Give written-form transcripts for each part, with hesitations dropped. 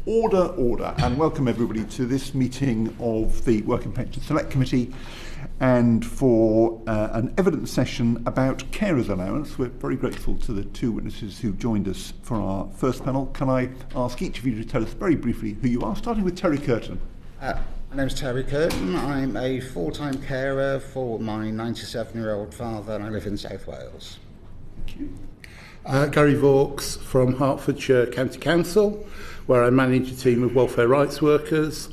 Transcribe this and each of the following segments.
Order, order, and welcome everybody to this meeting of the Work and Pension Select Committee, and for an evidence session about carers allowance. We're very grateful to the two witnesses who joined us for our first panel. Can I ask each of you to tell us very briefly who you are, starting with Terry Kirton? My name's Terry Kirton. I'm a full-time carer for my 97-year-old father, and I live in South Wales. Thank you. Gary Vaux from Hertfordshire County Council, where I manage a team of welfare rights workers,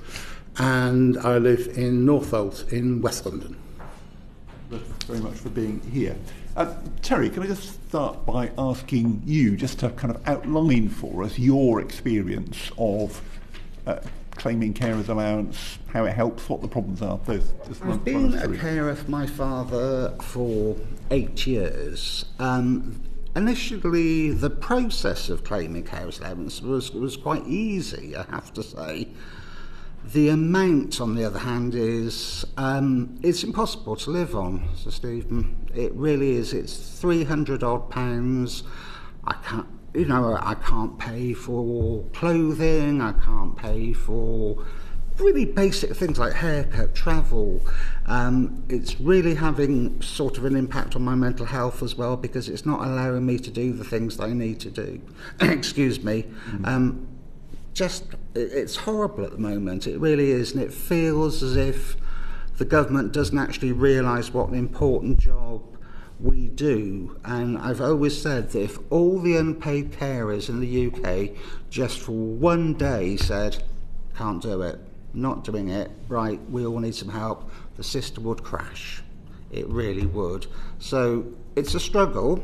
and I live in Northolt in West London. Thank you very much for being here. Terry, can I just start by asking you just to kind of outline for us your experience of claiming carers allowance, how it helps, what the problems are? I've been a carer for my father for 8 years. Initially, the process of claiming carers allowance was quite easy, I have to say. The amount, on the other hand, is it's impossible to live on, Sir Stephen. It really is. It's £300 odd. I can't pay for clothing. I can't pay for really basic things like haircut, travel. It's really having sort of an impact on my mental health as well, because it's not allowing me to do the things that I need to do. Excuse me. It's horrible at the moment. It really is, and it feels as if the government doesn't actually realise what an important job we do. And I've always said that if all the unpaid carers in the UK just for one day said, can't do it, not doing it, right, we all need some help, the system would crash. It really would. So it's a struggle.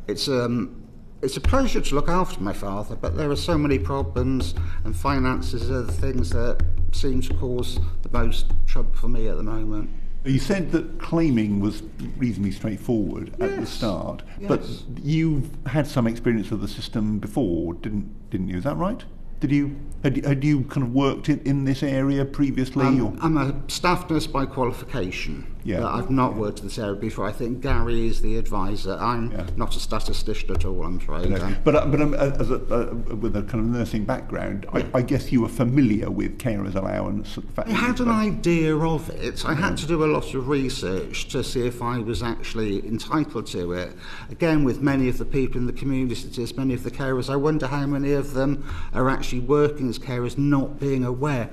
It's a pleasure to look after my father, but there are so many problems, and finances are the things that seem to cause the most trouble for me at the moment. You said that claiming was reasonably straightforward at the start, but you've had some experience of the system before, didn't you? Is that right? Had you kind of worked in this area previously? I'm a staff nurse by qualification. But I've not worked in this area before. I think Gary is the advisor. I'm not a statistician at all, I'm afraid. But with a kind of nursing background, I guess you were familiar with carers allowance. I had an idea of it. I had to do a lot of research to see if I was actually entitled to it. Again, with many of the people in the communities, many of the carers, I wonder how many of them are actually working as carers, not being aware.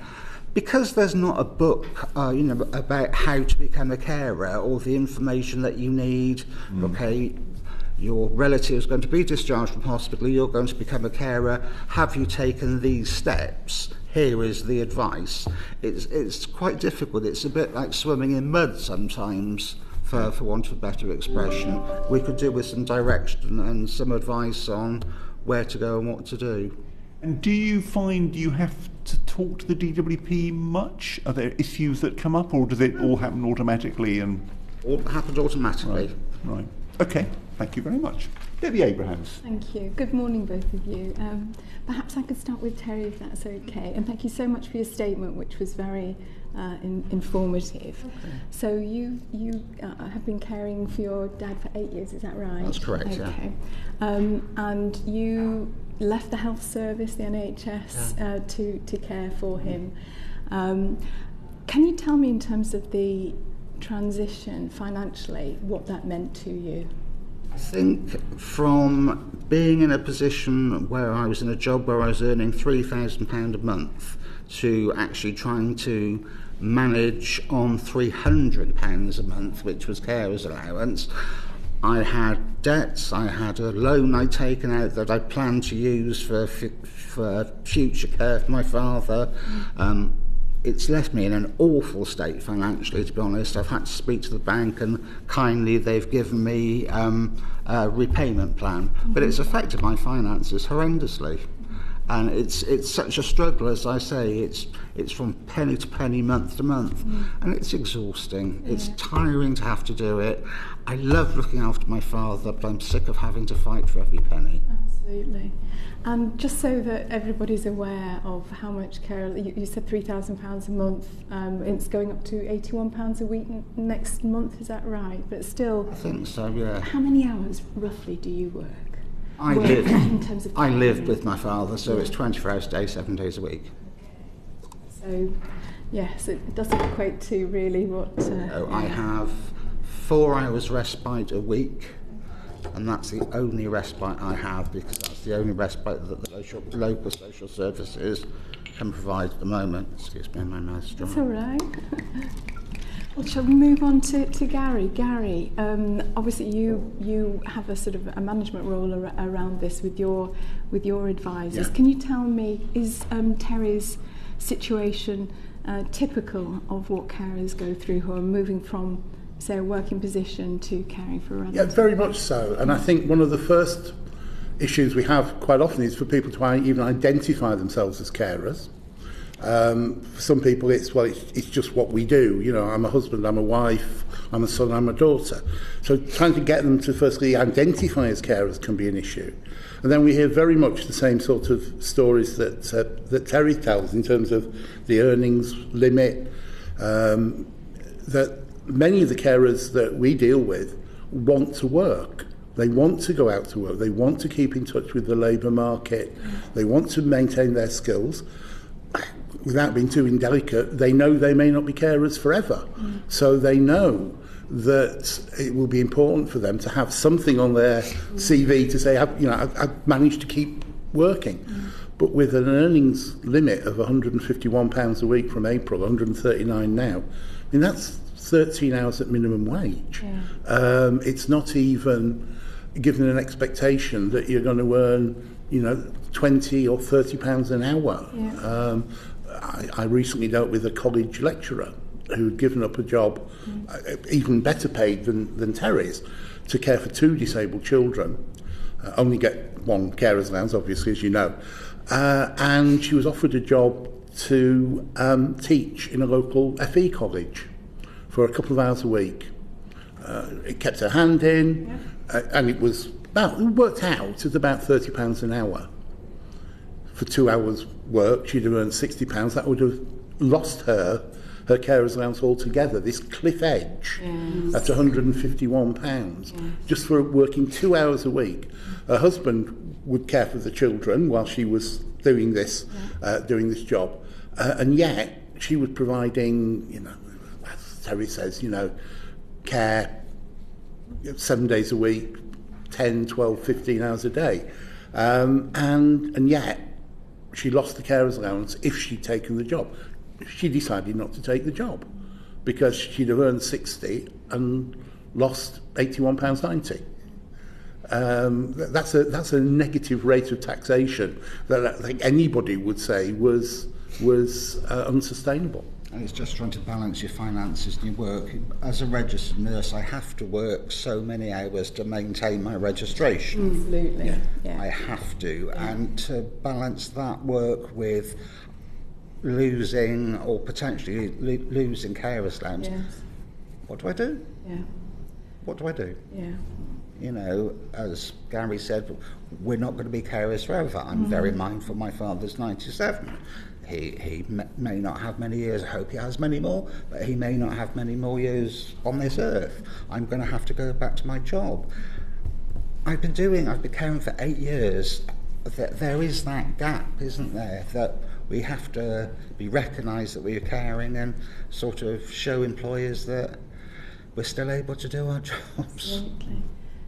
Because there's not a book, about how to become a carer, or the information that you need. Okay, your relative is going to be discharged from hospital, you're going to become a carer. Have you taken these steps? Here is the advice. It's quite difficult. It's a bit like swimming in mud sometimes, for want of a better expression. We could do with some direction and some advice on where to go and what to do. And do you find you have to talk to the DWP much? Are there issues that come up, or does it all happen automatically? All happened automatically. Right. Okay. Thank you very much. Debbie Abrahams. Thank you. Good morning, both of you. Perhaps I could start with Terry, if that's okay. And thank you so much for your statement, which was very informative. Okay. So you have been caring for your dad for 8 years, is that right? That's correct, okay. And you left the health service, the NHS, to care for him. Can you tell me, in terms of the transition financially, what that meant to you? I think from being in a position where I was in a job where I was earning £3,000 a month to actually trying to manage on £300 a month, which was carers allowance, I had debts. I had a loan I'd taken out that I planned to use for future care for my father. It's left me in an awful state financially, to be honest. I've had to speak to the bank, and kindly they've given me a repayment plan. But it's affected my finances horrendously. And it's such a struggle, as I say. It's from penny to penny, month to month, and it's exhausting. It's tiring to have to do it. I love looking after my father, but I'm sick of having to fight for every penny. Absolutely. And just so that everybody's aware of how much care, you said £3,000 a month. It's going up to £81 a week next month. Is that right? But still, I think so. Yeah. How many hours roughly do you work? I work live, in terms of I live caring? with my father, so it's 24 hours a day, 7 days a week. So, yes, it doesn't equate to really what... I have 4 hours respite a week, and that's the only respite I have, because that's the only respite that the local social services can provide at the moment. Excuse me, my mouth's dry. That's all right. Well, shall we move on to Gary? Gary, obviously you have a sort of a management role around this with your advisors. Yeah. Can you tell me, is Terry's situation typical of what carers go through who are moving from, say, a working position to caring for others? Yeah, very much so. And I think one of the first issues we have quite often is for people to even identify themselves as carers. For some people, it's just what we do. You know, I'm a husband, I'm a wife, I'm a son, I'm a daughter. So trying to get them to firstly identify as carers can be an issue. And then we hear very much the same sort of stories that Terry tells in terms of the earnings limit, that many of the carers that we deal with want to work. They want to go out to work. They want to keep in touch with the labour market. They want to maintain their skills. Without being too indelicate, they know they may not be carers forever. So they know that it will be important for them to have something on their CV to say, I've managed to keep working. But with an earnings limit of £151 a week from April, 139 now, I mean, that's 13 hours at minimum wage. It's not even given an expectation that you're going to earn, 20 or 30 pounds an hour. I recently dealt with a college lecturer who'd given up a job, even better paid than Terry's, to care for 2 disabled children. Only get one carer's allowance, obviously, as you know. And she was offered a job to teach in a local FE college for a couple of hours a week. It kept her hand in, and it worked out at about £30 an hour. For 2 hours work, she'd have earned £60. That would have lost her carer's allowance altogether. This cliff edge at £151, just for working 2 hours a week. Her husband would care for the children while she was doing this job, and yet she was providing, as Terry says, care 7 days a week, 10, 12, 15 hours a day, and yet she lost the carer's allowance if she'd taken the job. She decided not to take the job because she'd have earned 60 and lost £81.90. That's a negative rate of taxation that I think anybody would say was unsustainable. And it's just trying to balance your finances and your work. As a registered nurse, I have to work so many hours to maintain my registration. Absolutely. I have to. And to balance that work with losing or potentially losing carer's allowance, what do I do? What do I do? As Gary said, we're not going to be carers forever. I'm very mindful my father's 97. He may not have many years. I hope he has many more, but he may not have many more years on this earth. I'm going to have to go back to my job. I've been caring for 8 years. There is that gap, isn't there, that we have to be recognised that we are caring and sort of show employers that we're still able to do our jobs. Absolutely.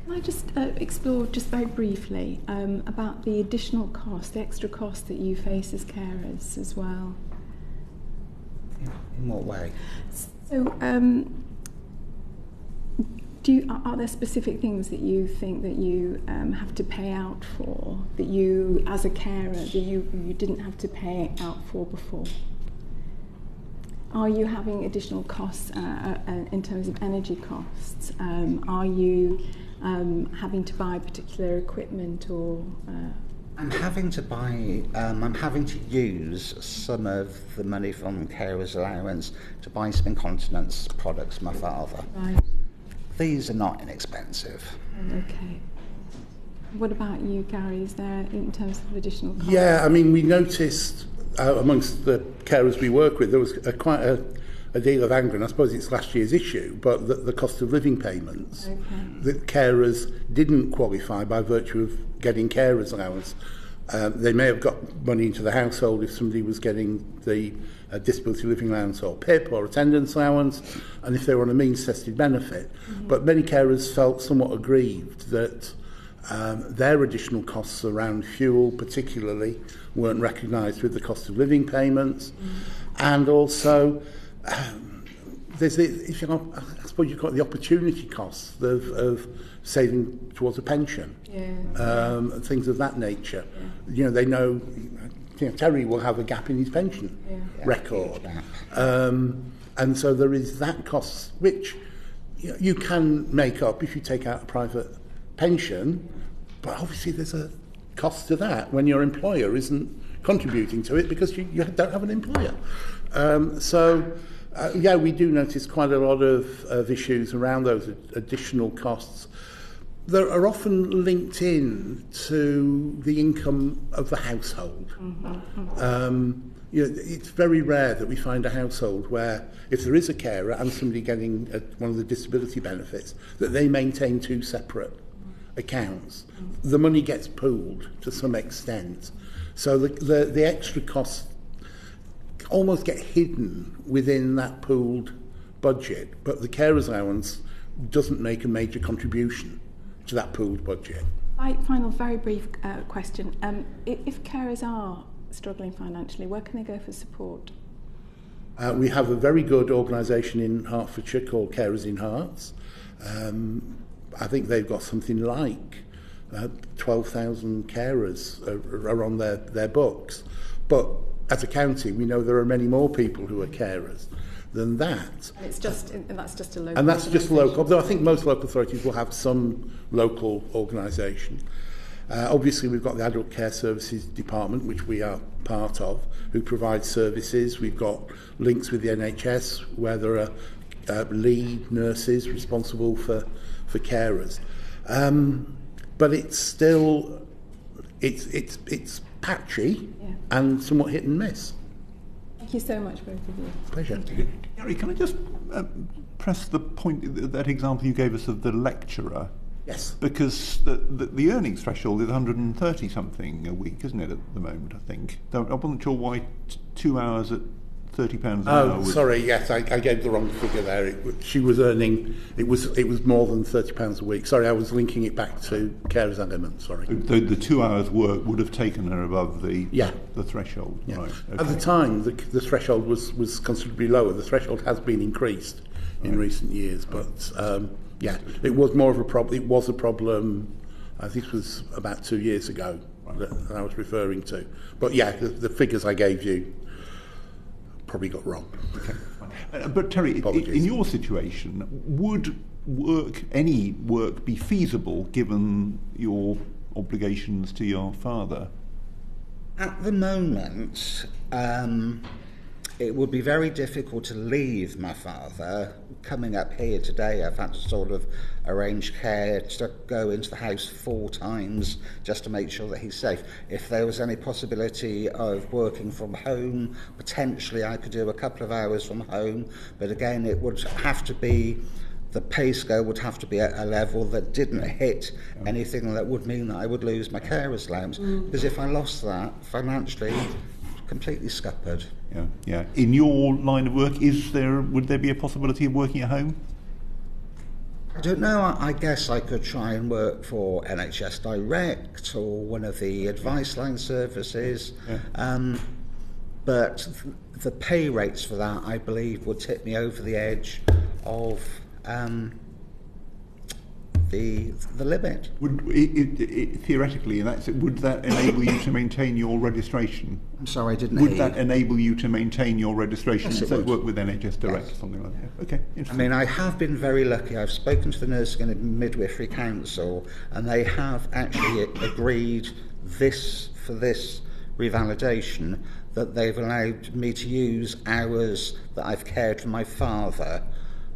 Can I just explore just very briefly about the additional cost, the extra cost that you face as carers as well? In what way? So, are there specific things that you think that you have to pay out for, that you, as a carer, that you didn't have to pay out for before? Are you having additional costs in terms of energy costs? Are you having to buy particular equipment or? I'm having to use some of the money from carer's allowance to buy some incontinence products for my father. Right. These are not inexpensive. Okay. What about you, Gary? Is there, in terms of additional costs? Yeah, I mean, we noticed amongst the carers we work with, there was quite a a deal of anger, and I suppose it's last year's issue, but the cost of living payments, that carers didn't qualify by virtue of getting carers allowance. They may have got money into the household if somebody was getting the disability living allowance or PIP or attendance allowance, and if they were on a means-tested benefit. But many carers felt somewhat aggrieved that their additional costs around fuel particularly weren't recognised with the cost of living payments. And also, there's if you know, I suppose you've got the opportunity costs of saving towards a pension, and things of that nature. You know, they know, Terry will have a gap in his pension record, and so there is that cost which you can make up if you take out a private pension, but obviously there's a cost to that when your employer isn't contributing to it because you don't have an employer. We do notice quite a lot of issues around those additional costs that are often linked in to the income of the household. It's very rare that we find a household where, if there is a carer and somebody getting one of the disability benefits, that they maintain two separate accounts. The money gets pooled to some extent. So the extra costs almost get hidden within that pooled budget, but the carers allowance doesn't make a major contribution to that pooled budget. Final, very brief question. If carers are struggling financially, where can they go for support? We have a very good organisation in Hertfordshire called Carers in Hearts. I think they've got something like 12,000 carers are on their books. But as a county, we know there are many more people who are carers than that. And that's just a local. And that's just local. Though I think most local authorities will have some local organisation. Obviously, we've got the Adult Care Services Department, which we are part of, who provides services. We've got links with the NHS, where there are lead nurses responsible for carers. But it's still it's patchy and somewhat hit and miss. Thank you so much, both of you. Pleasure. Gary, can I just press the point, that example you gave us of the lecturer? Yes. Because the earnings threshold is 130 something a week, isn't it, at the moment, I think? I wasn't sure why 2 hours at £30 an hour. Oh, sorry, yes, I gave the wrong figure there. She was earning, it was more than £30 a week. Sorry, I was linking it back to carers element, sorry. The 2 hours work would have taken her above the threshold. Yeah. Right. Okay. At the time, the threshold was considerably lower. The threshold has been increased in recent years, but it was more of a problem. It was a problem, I think it was about 2 years ago that I was referring to. But the figures I gave you probably got wrong. Okay. But Terry, in your situation, would any work be feasible given your obligations to your father? At the moment, it would be very difficult to leave my father. Coming up here today, I've had to sort of arrange care to go into the house 4 times just to make sure that he's safe. If there was any possibility of working from home, potentially I could do a couple of hours from home, but again, it would have to be, the pay scale would have to be at a level that didn't hit anything that would mean that I would lose my carer's allowance, because if I lost that financially, completely scuppered. Yeah. In your line of work, would there be a possibility of working at home? I don't know. I guess I could try and work for NHS Direct or one of the advice line services. But the pay rates for that, I believe, would tip me over the edge of the limit. Theoretically, would that enable you to maintain your registration? I'm sorry, I didn't Would hear that you. enable you to maintain your registration? Yes, it So would. work with NHS Direct or something like that? Okay, I interesting. mean, I have been very lucky. I've spoken to the Nursing and Midwifery Council, and they have actually agreed for this revalidation that they've allowed me to use hours that I've cared for my father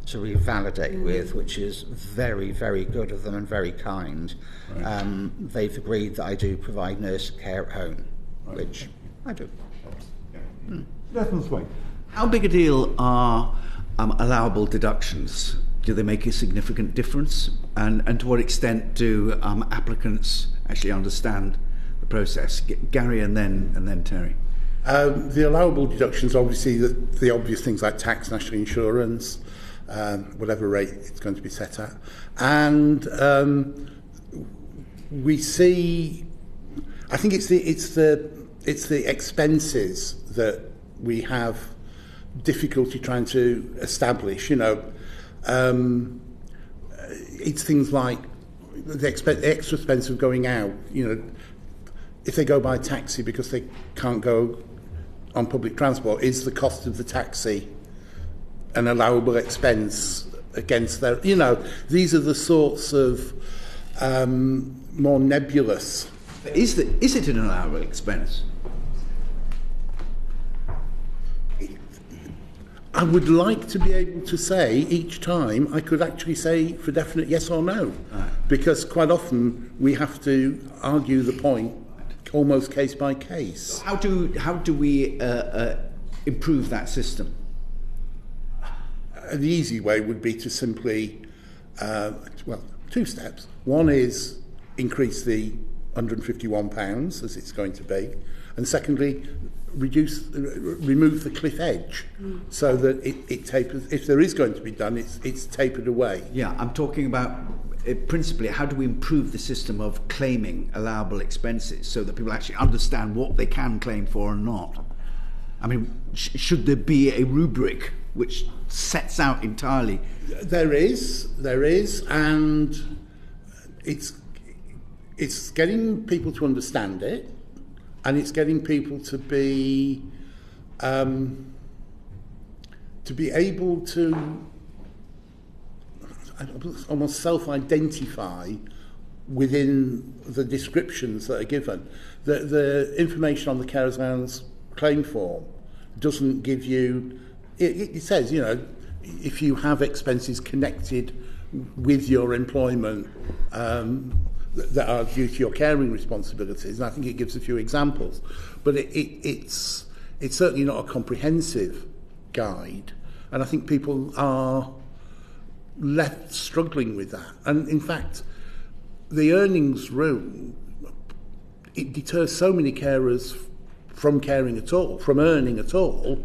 to revalidate with, which is very, very good of them and very kind. Right. They've agreed that I do provide nurse care at home, which I do. Definitely. How big a deal are allowable deductions? Do they make a significant difference? And to what extent do applicants actually understand the process? Gary and then Terry. The allowable deductions, obviously, the obvious things like tax, national insurance, whatever rate it's going to be set at. And we see, I think it's the expenses that we have difficulty trying to establish. It's things like the extra expense of going out. If they go by taxi because they can't go on public transport, is the cost of the taxi an allowable expense against their... these are the sorts of more nebulous... Is it an allowable expense? I would like to be able to say each time I could actually say for definite yes or no, because quite often we have to argue the point almost case by case. How do we improve that system? The easy way would be to simply, two steps. One is increase the £151 as it's going to be, and secondly, remove the cliff edge so that it tapers. If there is going to be done, it's tapered away. Yeah, I'm talking about principally how do we improve the system of claiming allowable expenses so that people actually understand what they can claim for and not. I mean, should there be a rubric which sets out entirely? There is, and it's getting people to understand it. And it's getting people to be able to almost self-identify within the descriptions that are given. The information on the carers allowance claim form doesn't give you... It says, if you have expenses connected with your employment... that are due to your caring responsibilities, and I think it gives a few examples, but it's certainly not a comprehensive guide, and I think people are left struggling with that. And in fact, the earnings rule, it deters so many carers from caring at all, from earning at all.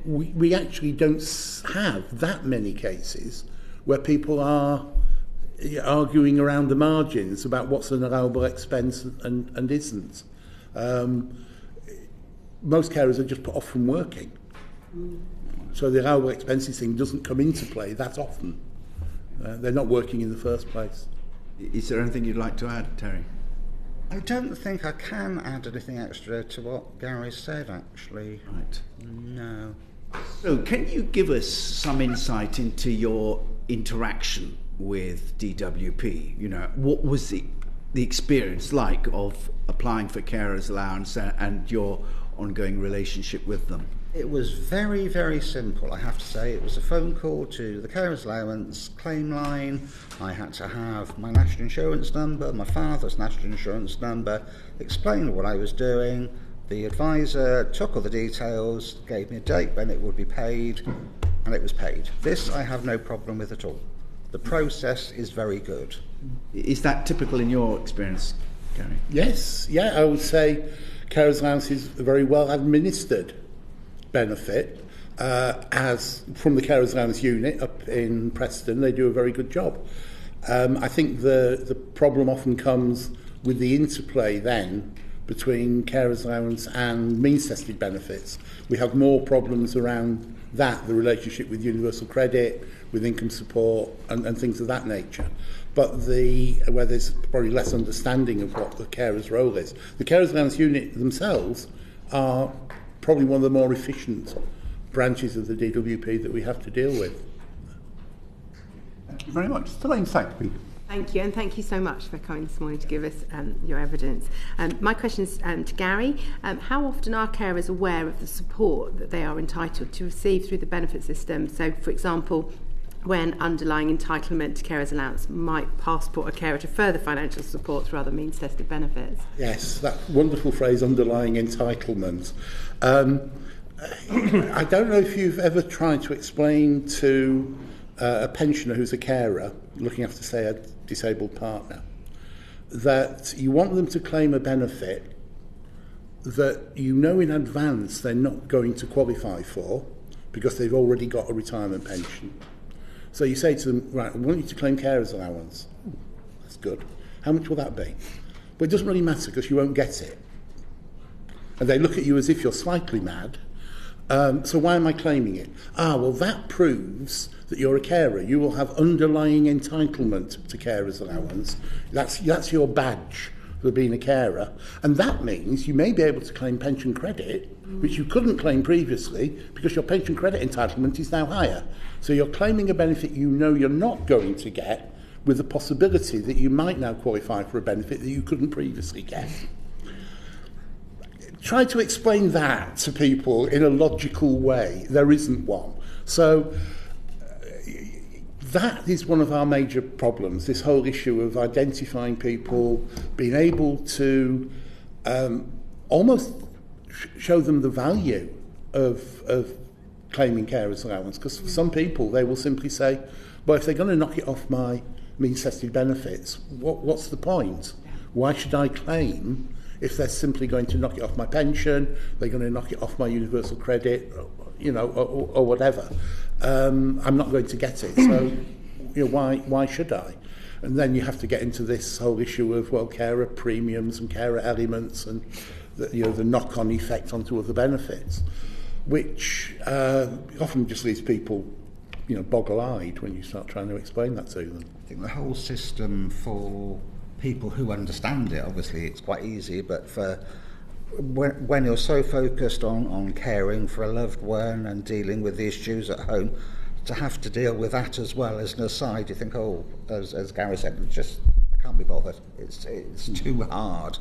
We actually don't have that many cases where people are arguing around the margins about what's an allowable expense and isn't. Most carers are just put off from working. So the allowable expenses thing doesn't come into play that often. They're not working in the first place. Is there anything you'd like to add, Terry? I don't think I can add anything extra to what Gary said, actually. Right. No. So can you give us some insight into your interaction with DWP? What was the experience like of applying for carers allowance and your ongoing relationship with them? It was very, very simple, I have to say. It was a phone call to the carers allowance claim line. I had to have my national insurance number, my father's national insurance number, explain what I was doing. The advisor took all the details, gave me a date when it would be paid, and it was paid. This I have no problem with at all. The process is very good. Is that typical in your experience, Gary? Yes, I would say carers allowance is a very well administered benefit. As from the carers allowance unit up in Preston, they do a very good job. I think the problem often comes with the interplay then between carers allowance and means tested benefits. We have more problems around that, the relationship with universal credit, with income support and things of that nature. But where there's probably less understanding of what the carer's role is. The carers allowance unit themselves are probably one of the more efficient branches of the DWP that we have to deal with. Thank you very much. Elaine Sackby. Thank you, and thank you so much for coming this morning to give us your evidence. My question is to Gary. How often are carers aware of the support that they are entitled to receive through the benefit system? So, for example, when underlying entitlement to carers allowance might passport a carer to further financial support through other means-tested benefits? Yes, that wonderful phrase, underlying entitlement. I don't know if you've ever tried to explain to a pensioner who's a carer looking after, say, a disabled partner, that you want them to claim a benefit that you know in advance they're not going to qualify for because they've already got a retirement pension. So you say to them, right, I want you to claim carer's allowance. That's good. How much will that be? But it doesn't really matter because you won't get it. And they look at you as if you're slightly mad. So why am I claiming it? Well, that proves that you're a carer. You will have underlying entitlement to carer's allowance. That's your badge for being a carer. And that means you may be able to claim pension credit, which you couldn't claim previously because your pension credit entitlement is now higher. So you're claiming a benefit you know you're not going to get with the possibility that you might now qualify for a benefit that you couldn't previously get. Try to explain that to people in a logical way. There isn't one. So that is one of our major problems, this whole issue of identifying people, being able to almost show them the value of claiming carer's allowance. Because for some people, they will simply say, well, if they're going to knock it off my means-tested benefits, what's the point? Why should I claim if they're simply going to knock it off my pension, they're going to knock it off my universal credit, or whatever? I'm not going to get it, so why should I? And then you have to get into this whole issue of, well, carer premiums and carer elements and the knock-on effect onto other benefits, which often just leaves people boggle-eyed when you start trying to explain that to them. I think the whole system for people who understand it, obviously it's quite easy, but for when you're so focused on caring for a loved one and dealing with the issues at home, to have to deal with that as well as an aside, you think, as Gary said, I can't be bothered. It's too hard.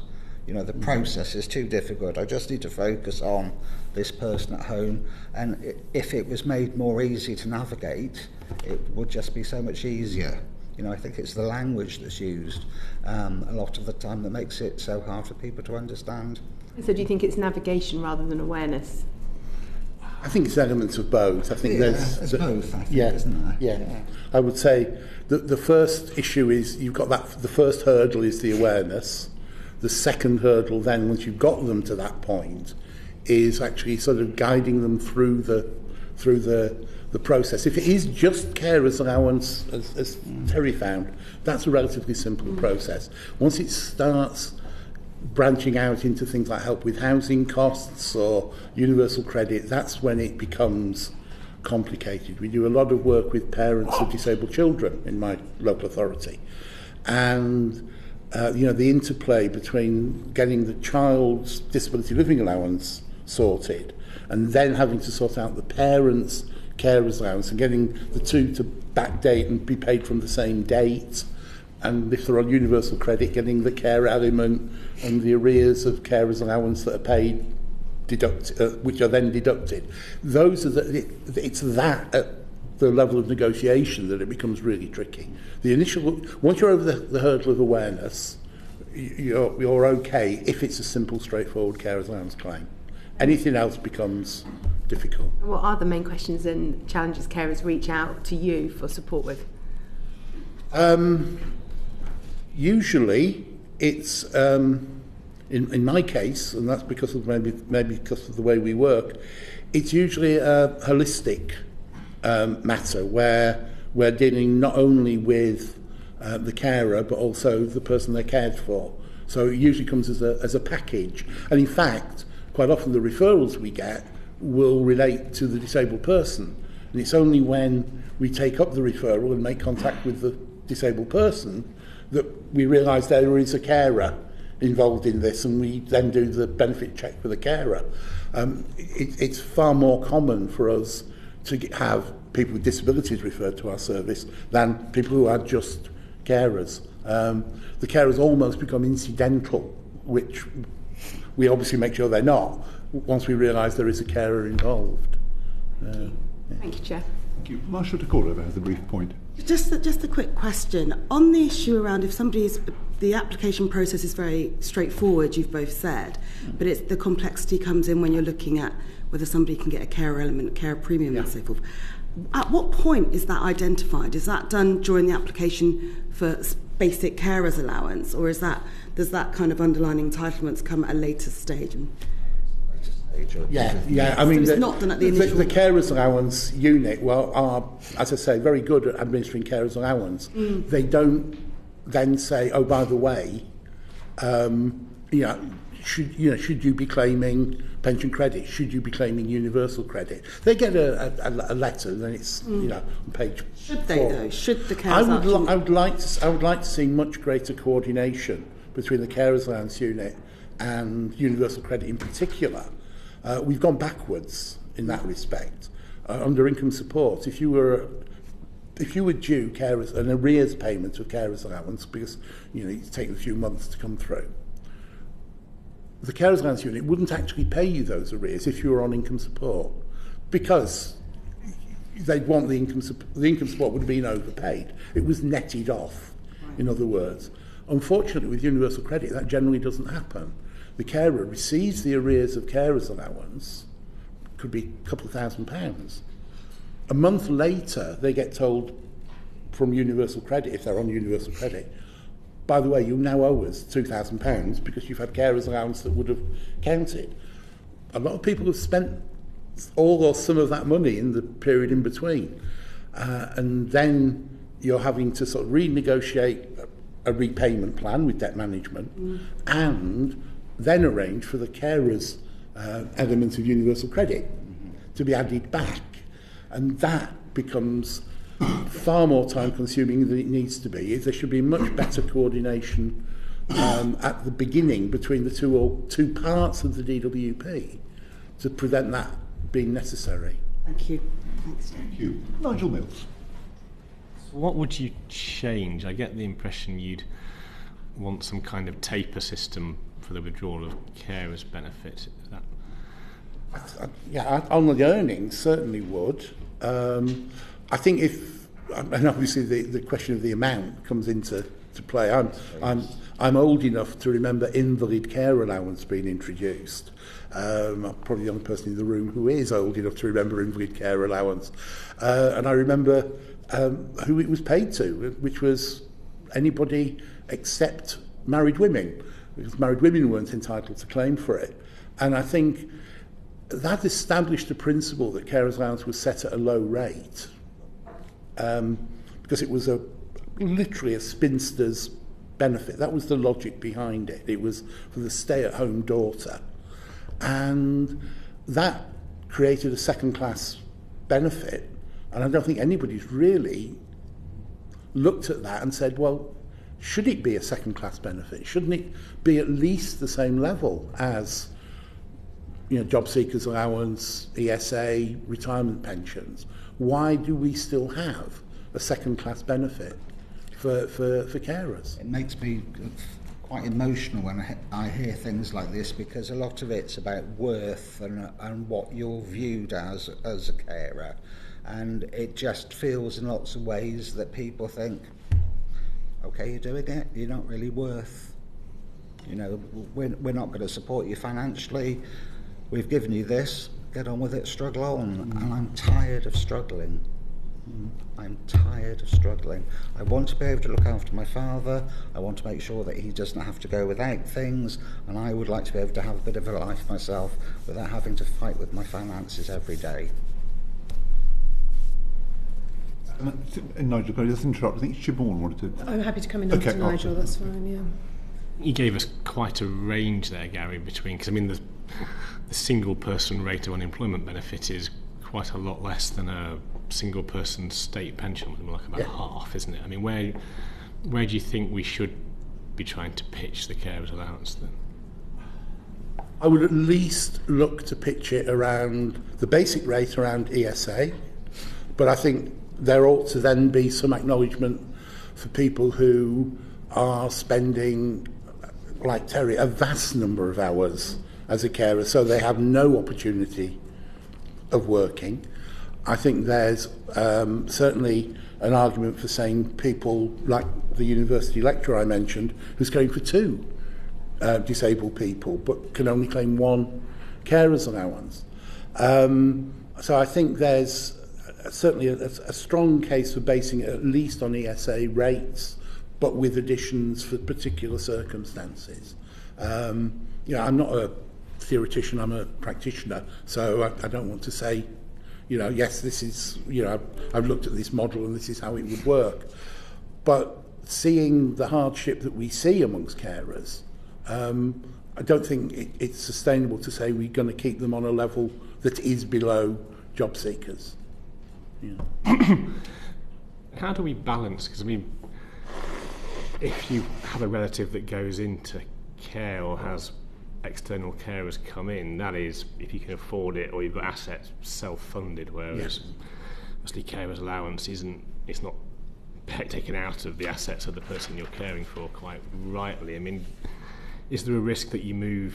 The process is too difficult. I just need to focus on this person at home, and if it was made more easy to navigate, it would just be so much easier. I think it's the language that's used a lot of the time that makes it so hard for people to understand. So do you think it's navigation rather than awareness? I think it's elements of both. I think there's both, I think, isn't there? Yeah. I would say that the first issue is you've got that. The first hurdle is the awareness. The second hurdle then, once you've got them to that point, is actually sort of guiding them through the process. If it is just carer's allowance, as Terry found, that's a relatively simple process. Once it starts branching out into things like help with housing costs or universal credit, that's when it becomes complicated. We do a lot of work with parents of disabled children in my local authority, and the interplay between getting the child's disability living allowance sorted and then having to sort out the parents' carer's allowance and getting the two to backdate and be paid from the same date, and if they're on universal credit, getting the care element and the arrears of carer's allowance that are paid which are then deducted. Those are it's that at the level of negotiation that it becomes really tricky. Once you're over the hurdle of awareness, you're okay if it's a simple, straightforward carer's allowance claim. Anything else becomes difficult. What are the main questions and challenges carers reach out to you for support with? Usually it's in my case, and that's because of maybe because of the way we work, it's usually a holistic matter where we're dealing not only with the carer but also the person they're cared for. So it usually comes as a package, and in fact quite often the referrals we get will relate to the disabled person, and it's only when we take up the referral and make contact with the disabled person that we realise there is a carer involved in this, and we then do the benefit check for the carer. It's far more common for us to have people with disabilities referred to our service than people who are just carers. The carers almost become incidental, which we obviously make sure they're not once we realise there is a carer involved. Thank you, Chair. Thank you. Marshall de Cordova has a brief point. Just a quick question. On the issue around the application process is very straightforward, you've both said, but the complexity comes in when you're looking at whether somebody can get a care element, care premium and so forth. At what point is that identified? Is that done during the application for basic carers allowance, or does that kind of underlying entitlements come at a later stage? Yeah. I mean, it's not done at the initial. The carers allowance unit, are, as I say, very good at administering carers allowance. They don't then say, oh, by the way, should you be claiming pension credit? Should you be claiming universal credit? They get a letter, and then it's on page. Should they though? Should the carers? I would like to see much greater coordination between the carers allowance unit and universal credit in particular. We've gone backwards in that respect. Under income support, if you were due carers an arrears payment of carers allowance because it's taken a few months to come through, the carers allowance unit wouldn't actually pay you those arrears if you were on income support, because they'd want the income support would have been overpaid. It was netted off, in other words. Unfortunately, with universal credit, that generally doesn't happen. The carer receives the arrears of carers allowance, could be a couple of £1,000. A month later, they get told from universal credit, if they're on universal credit, by the way, you now owe us £2,000 because you've had carers allowance that would have counted. A lot of people have spent all or some of that money in the period in between. And then you're having to sort of renegotiate a repayment plan with debt management and then arrange for the carers' element of universal credit to be added back. And that becomes far more time consuming than it needs to be. There should be much better coordination at the beginning between the two parts of the DWP to prevent that being necessary. Thank you. Thank you. Nigel Mills. So what would you change? I get the impression you'd want some kind of taper system for the withdrawal of carers' benefit. Is that... On the earnings, certainly would. I think and obviously the question of the amount comes into play. I'm old enough to remember invalid care allowance being introduced. I'm probably the only person in the room who is old enough to remember invalid care allowance. And I remember who it was paid to, which was anybody except married women, because married women weren't entitled to claim for it. And I think that established the principle that carers allowance was set at a low rate, because it was literally a spinster's benefit. That was the logic behind it. It was for the stay-at-home daughter. And that created a second-class benefit. And I don't think anybody's really looked at that and said, well, should it be a second-class benefit? Shouldn't it be at least the same level as job seekers allowance, ESA, retirement pensions? Why do we still have a second-class benefit for carers? It makes me quite emotional when I hear things like this, because a lot of it's about worth and what you're viewed as a carer, and it just feels in lots of ways that people think, okay, you're doing it, you're not really worth, we're not going to support you financially, we've given you this, get on with it, struggle on. And I'm tired of struggling. I'm tired of struggling. I want to be able to look after my father. I want to make sure that he doesn't have to go without things, and I would like to be able to have a bit of a life myself without having to fight with my finances every day. Nigel, can I just interrupt? I think Siobhan wanted to... I'm happy to come in after Nigel, that's fine, yeah. You gave us quite a range there, Gary, between... Because, the single-person rate of unemployment benefit is quite a lot less than a single-person state pension, like about half, isn't it? Where do you think we should be trying to pitch the carers allowance then? I would at least look to pitch it around the basic rate around ESA, but I think there ought to then be some acknowledgement for people who are spending, like Terry, a vast number of hours as a carer, so they have no opportunity of working. I think there's certainly an argument for saying people like the university lecturer I mentioned, who's going for 2 disabled people, but can only claim 1 carer's allowance. So I think there's certainly a strong case for basing it at least on ESA rates, but with additions for particular circumstances. I'm not a theoretician, I'm a practitioner, so I don't want to say, yes, this is, I've looked at this model and this is how it would work. But seeing the hardship that we see amongst carers, I don't think it's sustainable to say we're going to keep them on a level that is below job seekers. How do we balance? Because if you have a relative that goes into care or has external carers come in, that is, if you can afford it or you've got assets, self-funded, whereas obviously carer's allowance it's not taken out of the assets of the person you're caring for, quite rightly. Is there a risk that you move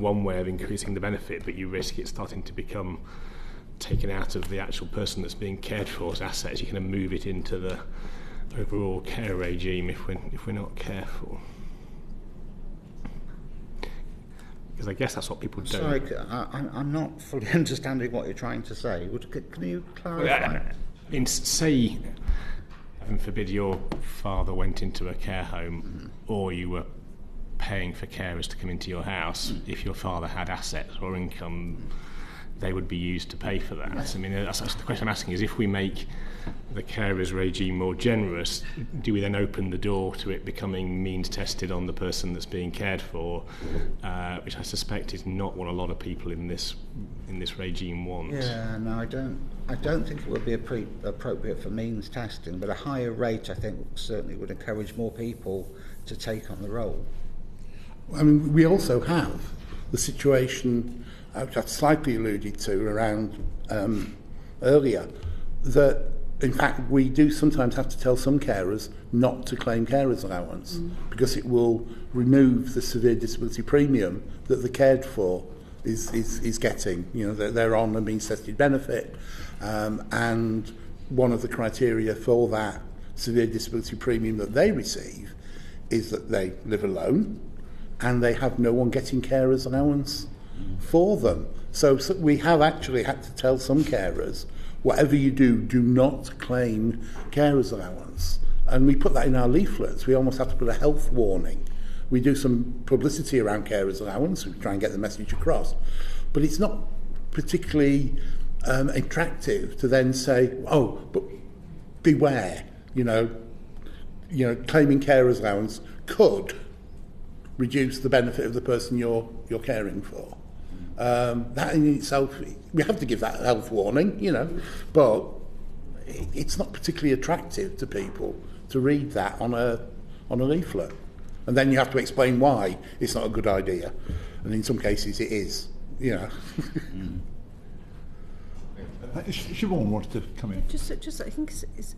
one way of increasing the benefit, but you risk it starting to become taken out of the actual person that's being cared for's assets? You kind of move it into the overall care regime if we're not careful. Because I guess that's what people don't. Sorry, I'm not fully understanding what you're trying to say. Can you clarify? Say, heaven forbid, your father went into a care home, or you were paying for carers to come into your house. If your father had assets or income, they would be used to pay for that. That's the question I'm asking, is if we make the carers regime more generous, do we then open the door to it becoming means tested on the person that's being cared for, which I suspect is not what a lot of people in this regime want. Yeah, no, I don't think it would be appropriate for means testing, but a higher rate I think certainly would encourage more people to take on the role. We also have the situation which I've slightly alluded to around earlier, that in fact we do sometimes have to tell some carers not to claim carers allowance because it will remove the severe disability premium that the cared for is getting. They're on a means tested benefit, and one of the criteria for that severe disability premium that they receive is that they live alone and they have no one getting carers allowance for them. So we have actually had to tell some carers, whatever you do not claim carers allowance. And we put that in our leaflets. We almost have to put a health warning. We do some publicity around carers allowance. We try and get the message across. But it's not particularly attractive to then say, but beware, claiming carers allowance could reduce the benefit of the person you're caring for. That in itself, we have to give that health warning, but it's not particularly attractive to people to read that on a leaflet. And then you have to explain why it's not a good idea. And in some cases it is, Siobhan wanted to come in. Just I think it's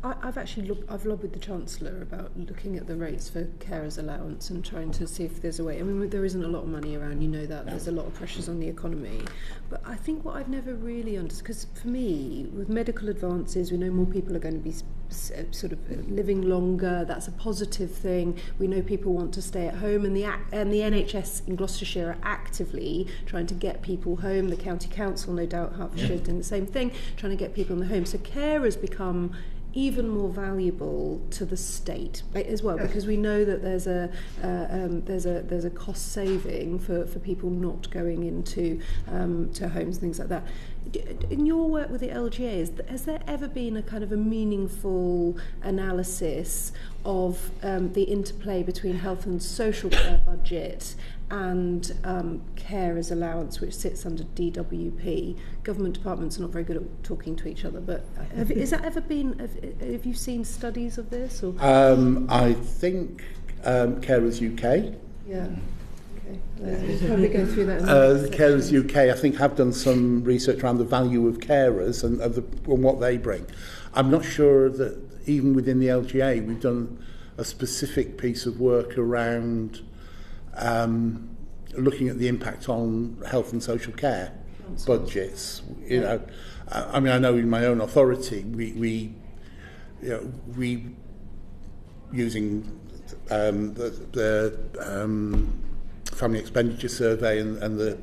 I've lobbied the Chancellor about looking at the rates for carers allowance and trying to see if there's a way. There isn't a lot of money around, that. There's a lot of pressures on the economy. But I think what I've never really understood, because for me, with medical advances, we know more people are going to be sort of living longer. That's a positive thing. We know people want to stay at home, and the NHS in Gloucestershire are actively trying to get people home. The County Council, no doubt, Hertfordshire doing the same thing, trying to get people in the home. So carers become even more valuable to the state as well, because we know that there's a cost saving for people not going into to homes and things like that. In your work with the LGA, has there ever been a kind of a meaningful analysis of the interplay between health and social care budget and carers allowance, which sits under DWP? Government departments are not very good at talking to each other, but have you seen studies of this? Or? I think Carers UK. Yeah. Okay. Probably go through that. Carers UK, I think, have done some research around the value of carers and what they bring. I'm not sure that even within the LGA we've done a specific piece of work around looking at the impact on health and social care. budgets. You know, I mean, I know in my own authority, we using the family expenditure survey and the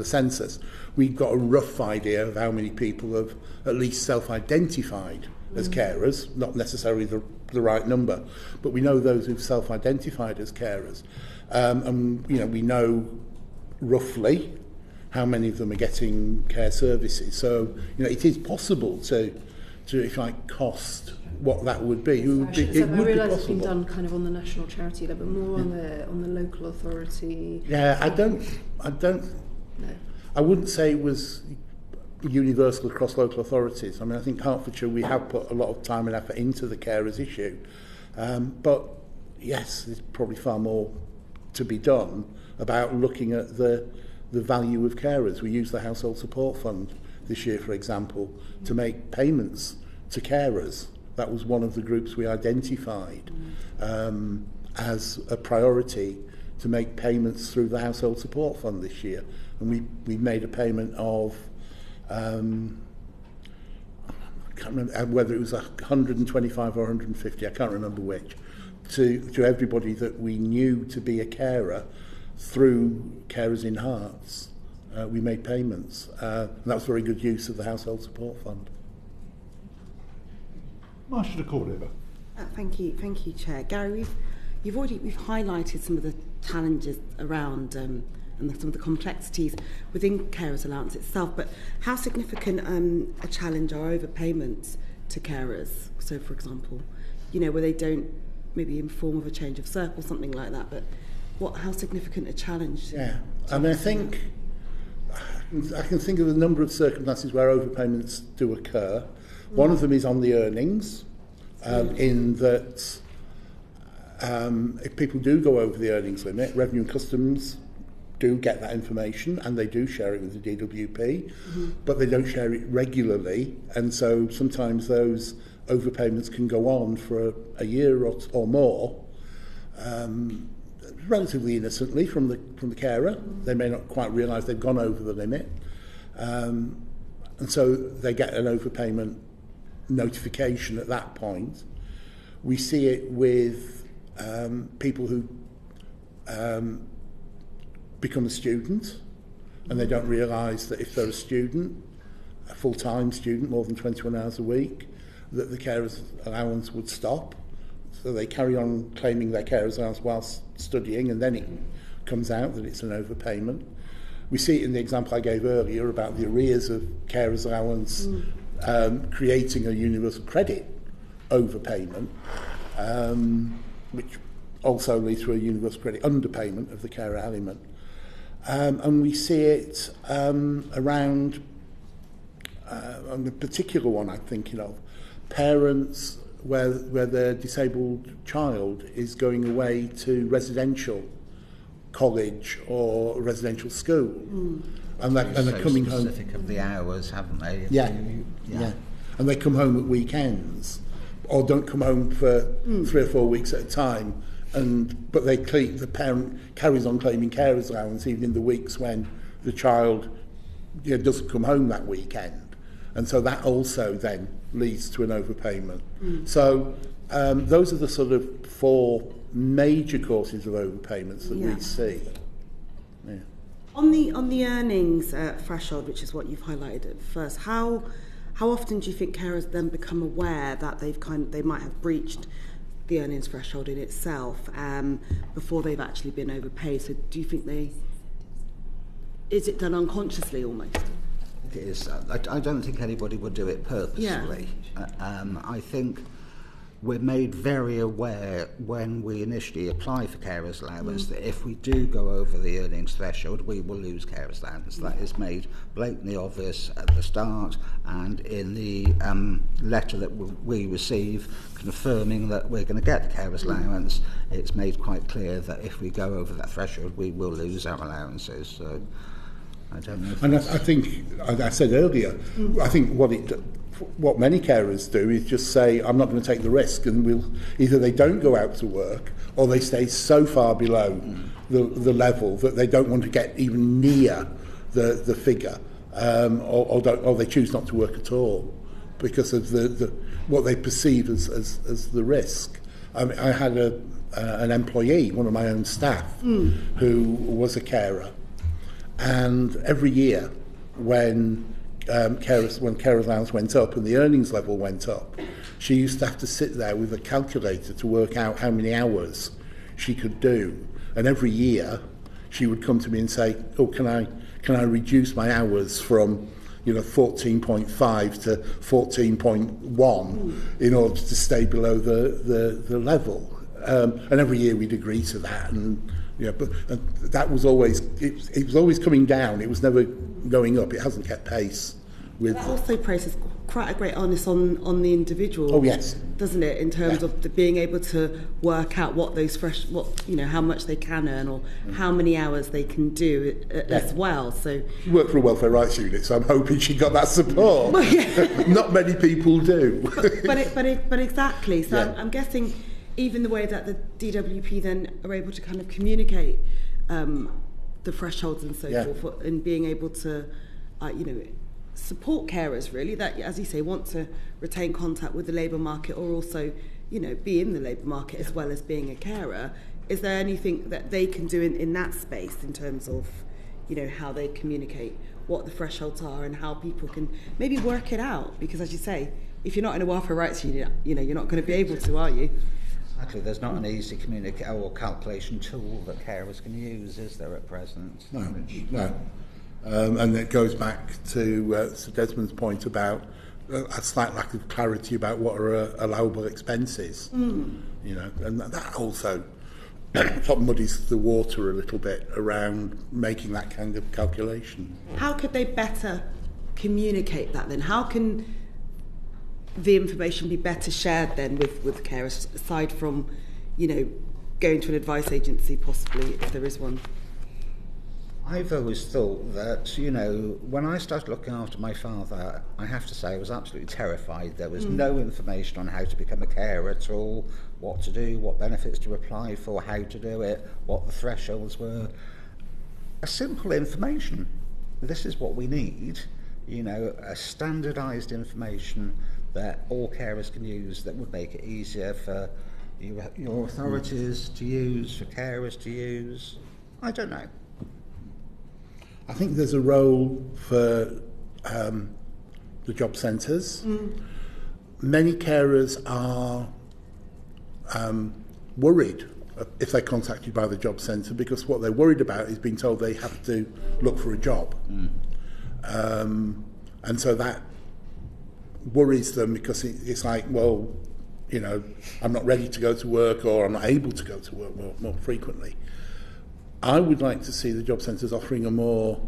census, we've got a rough idea of how many people have at least self-identified as carers, not necessarily the right number, but we know those who've self-identified as carers, and you know, we know roughly how many of them are getting care services. So you know, it is possible to if I cost what that would be. It would be, it I would realise be it's been possible. done kind of on the national charity level, more on the local authority. Yeah, I don't. No. I wouldn't say it was universal across local authorities. I mean, I think Hertfordshire, we have put a lot of time and effort into the carers issue, but yes, there's probably far more to be done about looking at the value of carers. We use the Household Support Fund this year, for example, to make payments to carers. That was one of the groups we identified as a priority, to make payments through the Household Support Fund this year. And we made a payment of, I can't remember whether it was 125 or 150, I can't remember which, to everybody that we knew to be a carer through Carers in Hearts. We made payments. And that was very good use of the Household Support Fund. Marsha de Cordova. Thank you, Chair. Gary, we've highlighted some of the challenges around and some of the complexities within carers allowance itself, but how significant a challenge are overpayments to carers? So, for example, you know, where they don't, maybe in form of a change of circle, something like that, but how significant a challenge? Yeah, I mean, I think I can think of a number of circumstances where overpayments do occur. One of them is on the earnings, in that if people do go over the earnings limit, Revenue and Customs do get that information and they do share it with the DWP, but they don't share it regularly, and so sometimes those overpayments can go on for a year or more, relatively innocently from the carer. They may not quite realise they've gone over the limit, and so they get an overpayment notification at that point. We see it with people who become a student and they don't realise that if they're a student, a full-time student, more than 21 hours a week, that the carers allowance would stop. So they carry on claiming their carers allowance whilst studying, and then it comes out that it's an overpayment. We see it in the example I gave earlier about the arrears of carers allowance creating a universal credit overpayment, which also leads to a universal credit underpayment of the carer element. And we see it around, on the particular one I'm thinking of, parents where their disabled child is going away to residential college or residential school. And they're coming home. Specific of the hours, haven't they? Yeah. And they come home at weekends, or don't come home for 3 or 4 weeks at a time. But the parent carries on claiming carers allowance even in the weeks when the child doesn't come home that weekend, and so that also then leads to an overpayment. So those are the sort of 4 major causes of overpayments that we see. Yeah. On the earnings threshold, which is what you've highlighted at first, how often do you think carers then become aware that they might have breached the earnings threshold in itself before they've actually been overpaid? So do you think is it done unconsciously almost? It is. I don't think anybody would do it purposely. Yeah. I think we're made very aware when we initially apply for carers allowance that if we do go over the earnings threshold, we will lose carers allowance. That is made blatantly obvious at the start, and in the letter that we receive confirming that we're going to get the carers allowance, it's made quite clear that if we go over that threshold, we will lose our allowances. So I don't know. And I think, as I said earlier, I think what many carers do is just say, I'm not going to take the risk, and either they don't go out to work or they stay so far below the level that they don't want to get even near the figure. or they choose not to work at all because of the what they perceive as the risk. I mean, I had an employee, one of my own staff, who was a carer, and every year when carers allowance went up and the earnings level went up, she used to have to sit there with a calculator to work out how many hours she could do. And every year she would come to me and say, "Oh, can I reduce my hours from 14.5 to 14.1 in order to stay below the level?" And every year we'd agree to that, and that was always it was always coming down. It was never going up. It hasn't kept pace with. That also places quite a great onus on the individual. Oh yes, doesn't it? In terms of being able to work out what how much they can earn or how many hours they can do as well. So she worked for a welfare rights unit, so I'm hoping she got that support. Well, yeah. Not many people do. but exactly. So Yeah. I'm guessing even the way that the DWP then are able to kind of communicate the thresholds and so forth, and being able to, support carers really that, as you say, want to retain contact with the labour market or also, be in the labour market as well as being a carer. Is there anything that they can do in that space in terms of, how they communicate what the thresholds are and how people can maybe work it out? Because as you say, if you're not in a welfare rights unit, you're not going to be able to, are you? Exactly. There's not an easy calculation tool that carers can use, is there, at present? No. And it goes back to Sir Desmond's point about a slight lack of clarity about what are allowable expenses. And that also sort of muddies the water a little bit around making that kind of calculation. How could they better communicate that then? How can the information be better shared then with carers, aside from, going to an advice agency possibly, if there is one? I've always thought that, when I started looking after my father, I have to say I was absolutely terrified. There was no information on how to become a carer at all, what to do, what benefits to apply for, how to do it, what the thresholds were. A simple information. This is what we need, a standardised information that all carers can use that would make it easier for your authorities to use, for carers to use. I don't know. I think there's a role for the job centres. Many carers are worried if they're contacted by the job centre, because what they're worried about is being told they have to look for a job. And so that worries them, because it's like, well, I'm not ready to go to work, or I'm not able to go to work more frequently. I would like to see the job centres offering a more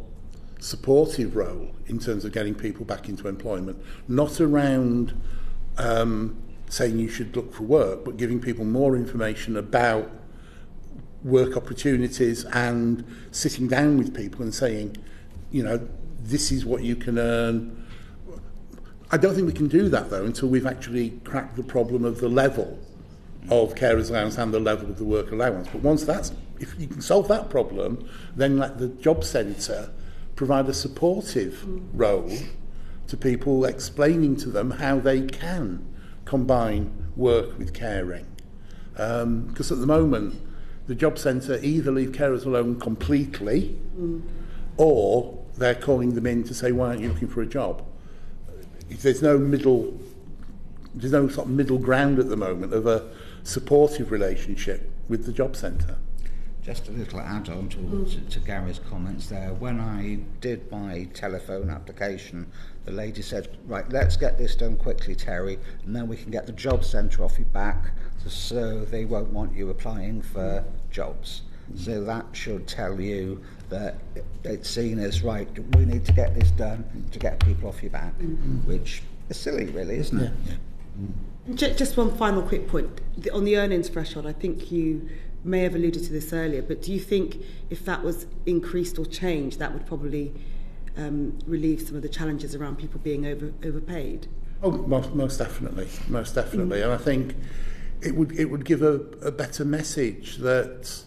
supportive role in terms of getting people back into employment, not around saying you should look for work, but giving people more information about work opportunities and sitting down with people and saying, this is what you can earn. I don't think we can do that, though, until we've actually cracked the problem of the level of carers allowance and the level of the work allowance. But if you can solve that problem, then let the job centre provide a supportive role to people, explaining to them how they can combine work with caring. Because at the moment, the job centre either leave carers alone completely, or they're calling them in to say, why aren't you looking for a job? There's no sort of middle ground at the moment of a supportive relationship with the job centre. Just a little add-on to Gary's comments there. When I did my telephone application, the lady said, right, let's get this done quickly, Terry, and then we can get the job centre off your back, so they won't want you applying for jobs. So that should tell you that it's seen as, right, we need to get this done to get people off your back, which is silly, really, isn't it? Yeah. Just one final quick point. On the earnings threshold, I think you may have alluded to this earlier, but do you think if that was increased or changed, that would probably relieve some of the challenges around people being overpaid? Oh, most definitely. And I think it would give a better message that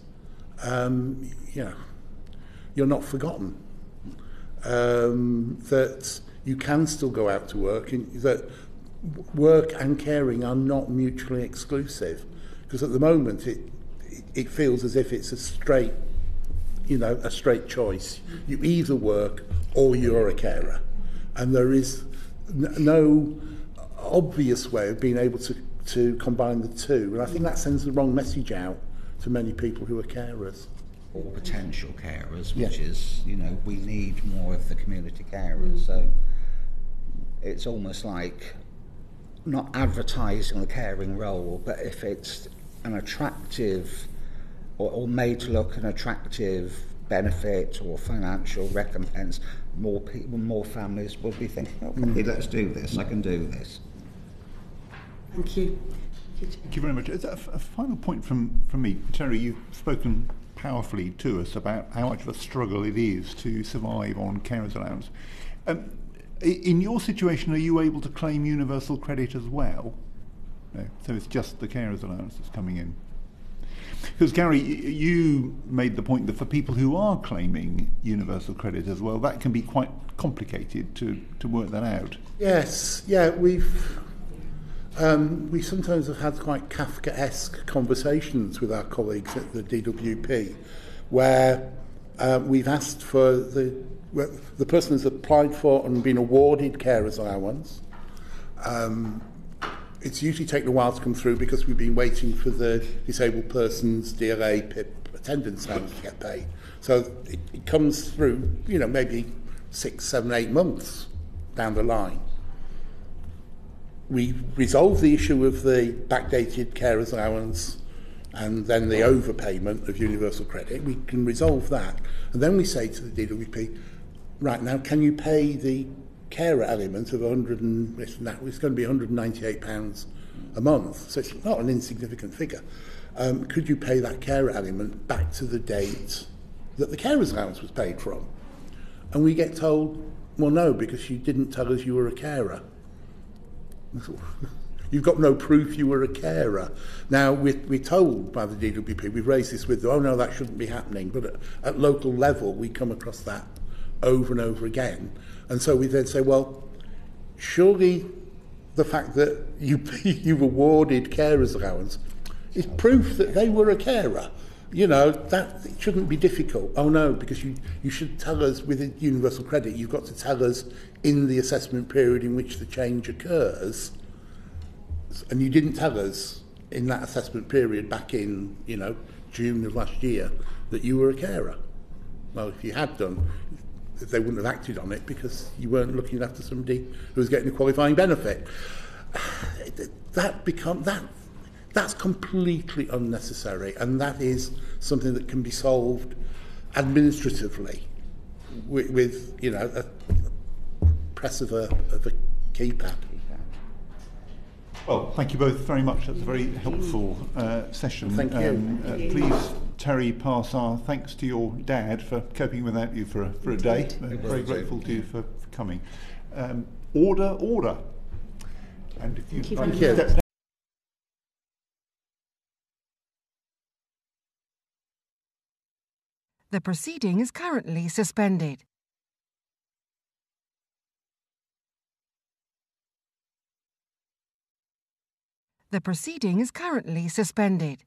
you're not forgotten. that you can still go out to work, and that work and caring are not mutually exclusive. Because at the moment it feels as if it's a straight choice. You either work or you're a carer, and there is no obvious way of being able to combine the two. And I think that sends the wrong message out to many people who are carers. Or potential carers, which is, we need more of the community carers. So it's almost like not advertising the caring role, but if it's an attractive or made to look an attractive benefit or financial recompense, more people, more families will be thinking, okay, let's do this, I can do this. Thank you. Thank you very much. A final point from me. Terry, you've spoken powerfully to us about how much of a struggle it is to survive on carers allowance. In your situation, are you able to claim universal credit as well? No, so it's just the carers allowance that's coming in. Because Gary, you made the point that for people who are claiming universal credit as well, that can be quite complicated to work that out. Yes, we sometimes have had quite Kafkaesque conversations with our colleagues at the DWP, where we've asked for the person has applied for and been awarded carers allowance. It's usually taken a while to come through because we've been waiting for the disabled person's DLA PIP attendance allowance to get paid. So it comes through, maybe 6, 7, 8 months down the line. We resolve the issue of the backdated carers allowance and then the overpayment of universal credit. We can resolve that. And then we say to the DWP, right, now can you pay the carer element of it's going to be £198 a month, so it's not an insignificant figure. Could you pay that carer element back to the date that the carers allowance was paid from? And we get told, well, no, because you didn't tell us you were a carer. You've got no proof you were a carer. Now, we're told by the DWP, we've raised this with them, oh no, that shouldn't be happening, but at local level we come across that over and over again. And so we then say, well, surely the fact that you've awarded carers allowance is proof that they were a carer. That it shouldn't be difficult. Oh no, because you should tell us with universal credit, you've got to tell us in the assessment period in which the change occurs. And you didn't tell us in that assessment period back in, June of last year that you were a carer. Well, if you had done, they wouldn't have acted on it because you weren't looking after somebody who was getting a qualifying benefit. That's completely unnecessary, and that is something that can be solved administratively with a press of a keypad. Well, thank you both very much. That's a very helpful session. Thank you. Please, Terry, pass our thanks to your dad for coping without you for a day. Very grateful to you for coming. Order. And if you'd like to step down. The proceeding is currently suspended. The proceeding is currently suspended.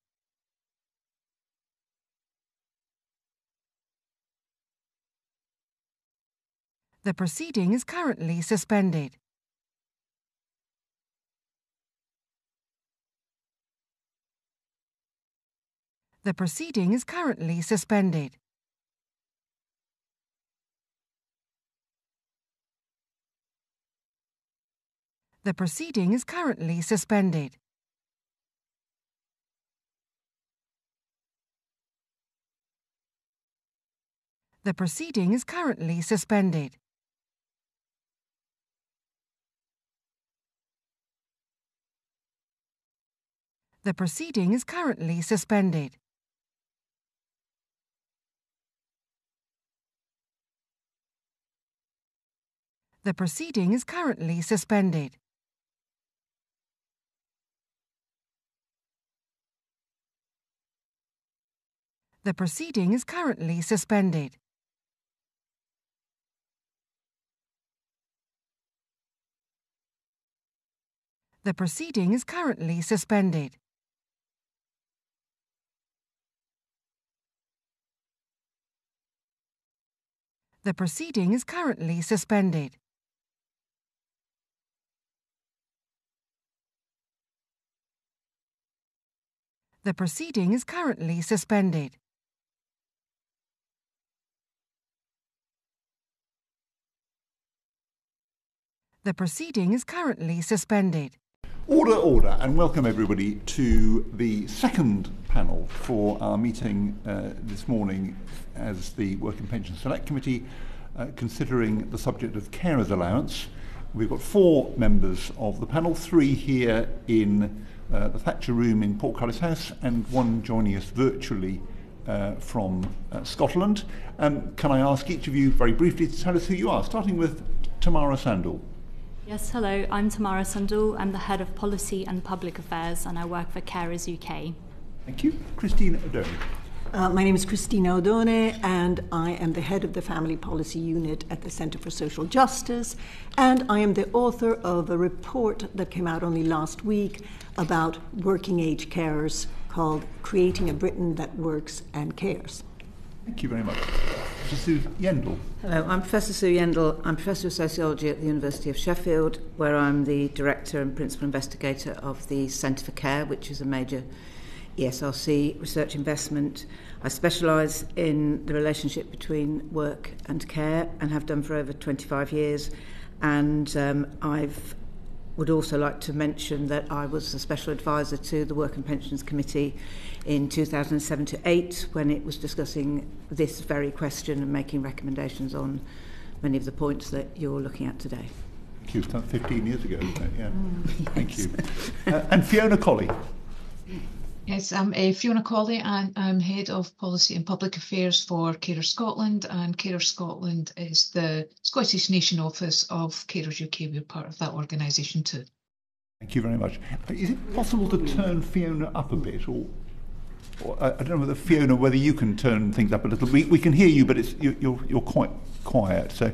The proceeding is currently suspended. The proceeding is currently suspended. The proceeding is currently suspended. The proceeding is currently suspended. The proceeding is currently suspended. The proceeding is currently suspended. The proceeding is currently suspended. The proceeding is currently suspended. The proceeding is currently suspended. The proceeding is currently suspended. The proceeding is currently suspended. Order, order, and welcome everybody to the second panel for our meeting this morning as the Work and Pension Select Committee, considering the subject of carers allowance. We've got 4 members of the panel, 3 here in the Thatcher Room in Portcullis House and 1 joining us virtually from Scotland. Can I ask each of you very briefly to tell us who you are, starting with Tamara Sandoul. Yes, hello, I'm Tamara Sandoul. I'm the Head of Policy and Public Affairs and I work for Carers UK. Thank you. Cristina, Odone. My name is Cristina, Odone, and I am the Head of the Family Policy Unit at the Centre for Social Justice, and I am the author of a report that came out only last week about working age carers called Creating a Britain That Works and Cares. Thank you very much. Professor Yeandle. Hello, I'm Professor Sue Yeandle. I'm Professor of Sociology at the University of Sheffield, where I'm the Director and Principal Investigator of the Centre for Care, which is a major ESRC research investment. I specialise in the relationship between work and care and have done for over 25 years. And would also like to mention that I was a special advisor to the Work and Pensions Committee in 2007 to 8 when it was discussing this very question and making recommendations on many of the points that you're looking at today. Thank you. 15 years ago, isn't it? Yeah. Thank you. And Fiona, Collie. Yes, I'm Fiona, Collie, and I'm Head of Policy and Public Affairs for Carers Scotland, and Carers Scotland is the Scottish Nation Office of Carers UK. We're part of that organisation too. Thank you very much. Is it possible to turn Fiona up a bit, or I don't know whether Fiona, whether you can turn things up a little? We can hear you, but you're quite quiet. So,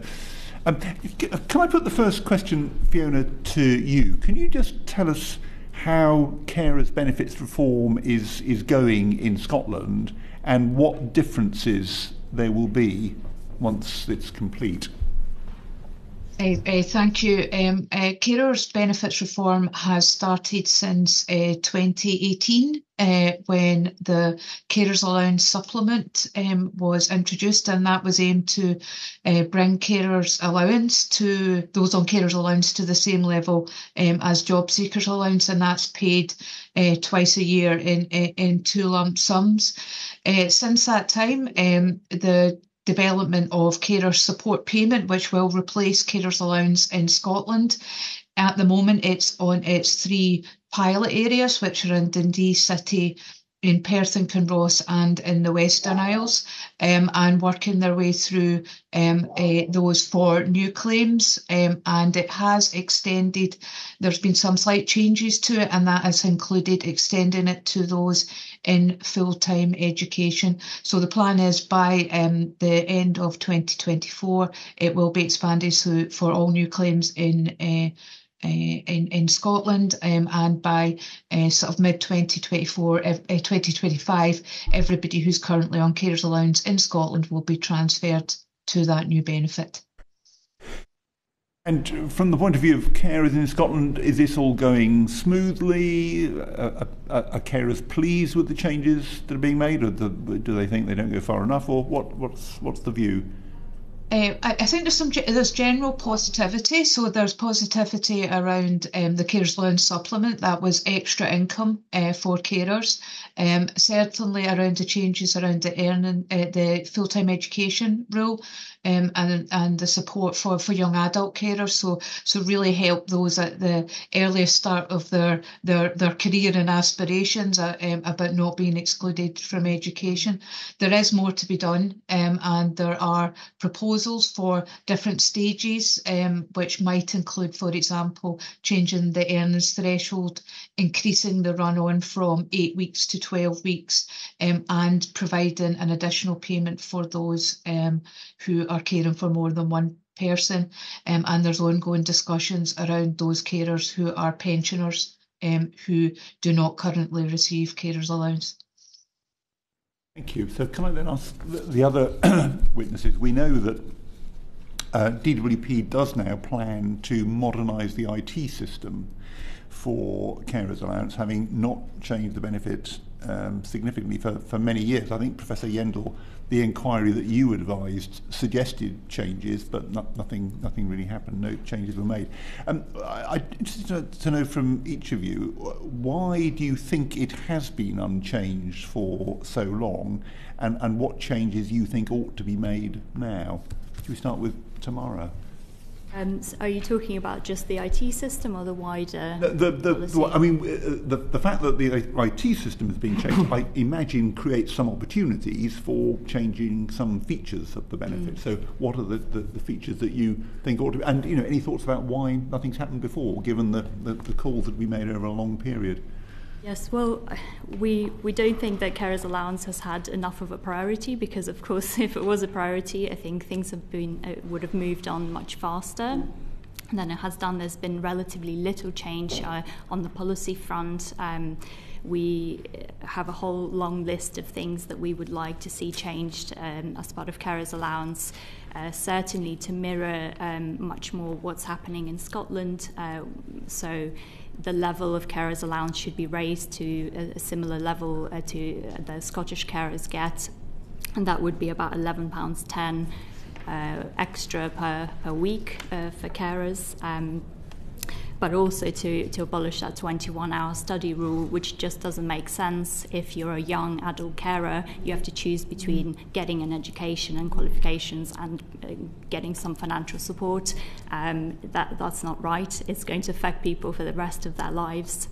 can I put the first question, Fiona, to you? Can you just tell us how carers benefits reform is going in Scotland and what differences there will be once it's complete? Thank you. Carers benefits reform has started since 2018 when the Carers Allowance supplement was introduced, and that was aimed to bring carers allowance to those on carers allowance to the same level as job seekers allowance, and that's paid twice a year in 2 lump sums. Since that time, the development of carers support payment, which will replace carers allowance in Scotland. At the moment, it's on its 3 pilot areas, which are in Dundee City, in Perth and Kinross, and in the Western Isles, and working their way through those for new claims. And it has extended, there's been some slight changes to it, and that has included extending it to those in full-time education. So the plan is by the end of 2024, it will be expanded so for all new claims in Scotland, and by sort of mid-2024, 2025, everybody who's currently on carers allowance in Scotland will be transferred to that new benefit. And from the point of view of carers in Scotland, is this all going smoothly? Are carers pleased with the changes that are being made, or do they think they don't go far enough, or what's the view? I think there's general positivity. So there's positivity around the Carers Allowance supplement. That was extra income for carers. Certainly around the changes around the full-time education rule, and the support for young adult carers. So really help those at the earliest start of their career and aspirations about not being excluded from education. There is more to be done, and there are proposals for different stages, which might include, for example, changing the earnings threshold, increasing the run-on from 8 weeks to 12 weeks, and providing an additional payment for those who are caring for more than one person, and there's ongoing discussions around those carers who are pensioners who do not currently receive carers allowance. Thank you. So can I then ask the other witnesses? We know that DWP does now plan to modernise the IT system for carers allowance, having not changed the benefit significantly for many years. I think, Professor Yeandle, the inquiry that you advised suggested changes, but nothing really happened. No changes were made. I'm interested to know from each of you, why do you think it has been unchanged for so long, and what changes you think ought to be made now? Should we start with Tamara? So are you talking about just the IT system or the wider policy? I mean, the fact that the IT system is being changed, I imagine, creates some opportunities for changing some features of the benefit. So what are the features that you think ought to be, and any thoughts about why nothing's happened before, given the calls that we made over a long period? Yes, well, we don't think that carers allowance has had enough of a priority, because, of course, if it was a priority, I think things would have moved on much faster than it has done. There's been relatively little change on the policy front. We have a whole long list of things that we would like to see changed as part of carers allowance, certainly to mirror much more what's happening in Scotland. So the level of carers allowance should be raised to a similar level to the Scottish carers get, and that would be about £11.10 extra per week for carers. But also to abolish that 21-hour study rule, which just doesn't make sense. If you're a young adult carer, you have to choose between getting an education and qualifications and getting some financial support. That's not right. It's going to affect people for the rest of their lives.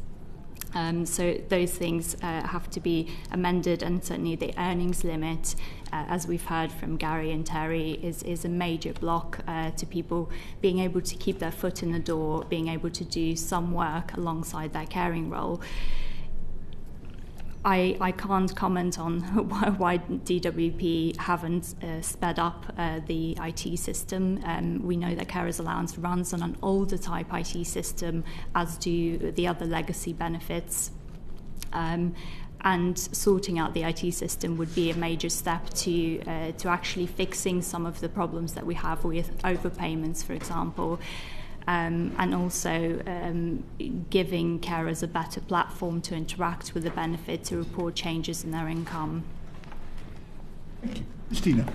So those things have to be amended, and certainly the earnings limit, as we've heard from Gary and Terry, is a major block to people being able to keep their foot in the door, being able to do some work alongside their caring role. I can't comment on why DWP haven't sped up the IT system. We know that carers allowance runs on an older type IT system, as do the other legacy benefits. And sorting out the IT system would be a major step to actually fixing some of the problems that we have with overpayments, for example. And also giving carers a better platform to interact with the benefit, to report changes in their income. Thank you. Cristina.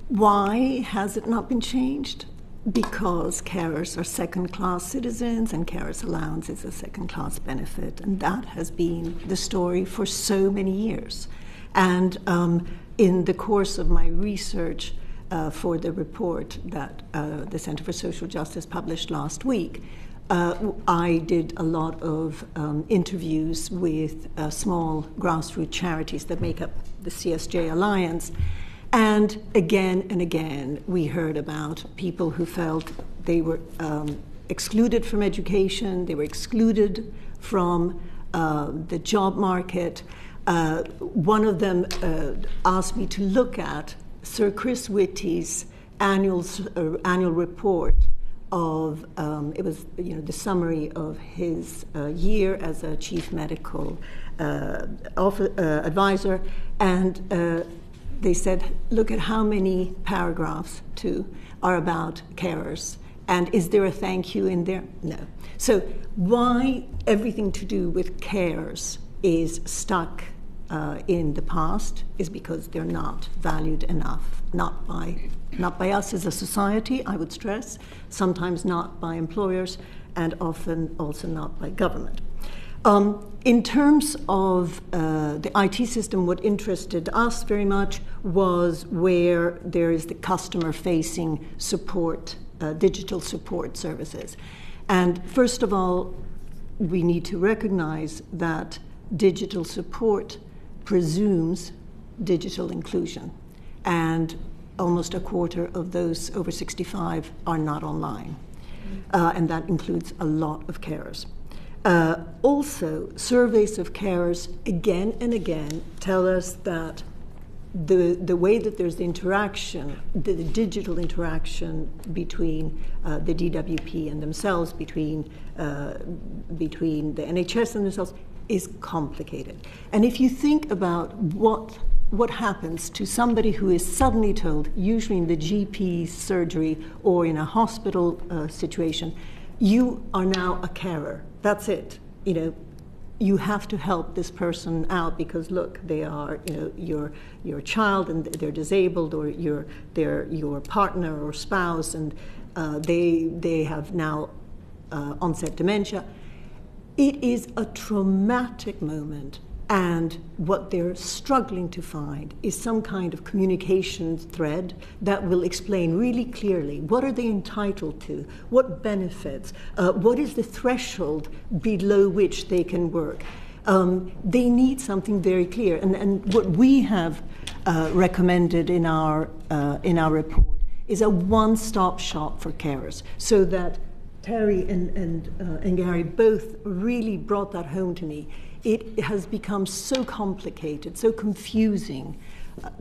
Why has it not been changed? Because carers are second-class citizens, and carers allowance is a second-class benefit, and that has been the story for so many years. And in the course of my research for the report that the Centre for Social Justice published last week, I did a lot of interviews with small grassroots charities that make up the CSJ Alliance. And again, we heard about people who felt they were excluded from education, they were excluded from the job market. One of them asked me to look at Sir Chris Whitty's annual report of it was the summary of his year as a chief medical advisor, and they said, look at how many paragraphs are about carers, and is there a thank you in there? No. So why everything to do with carers is stuck in the past is because they're not valued enough, not by us as a society, I would stress, sometimes not by employers, and often also not by government. In terms of the IT system, what interested us very much was where there is the customer-facing support, digital support services. And first of all, we need to recognize that digital support presumes digital inclusion, and almost a quarter of those over 65 are not online, and that includes a lot of carers. Also, surveys of carers again and again tell us that the way that there's the interaction, the digital interaction between the DWP and themselves, between the NHS and themselves, is complicated. And if you think about what happens to somebody who is suddenly told, usually in the GP surgery or in a hospital situation, you are now a carer. That's it. You have to help this person out because look, they are, your child and they're disabled, or they're your partner or spouse, and they have now onset dementia. It is a traumatic moment, and what they're struggling to find is some kind of communication thread that will explain really clearly what are they entitled to, what benefits, what is the threshold below which they can work. They need something very clear, and what we have recommended in our report is a one-stop shop for carers, so that Terry and Gary both really brought that home to me. It has become so complicated, so confusing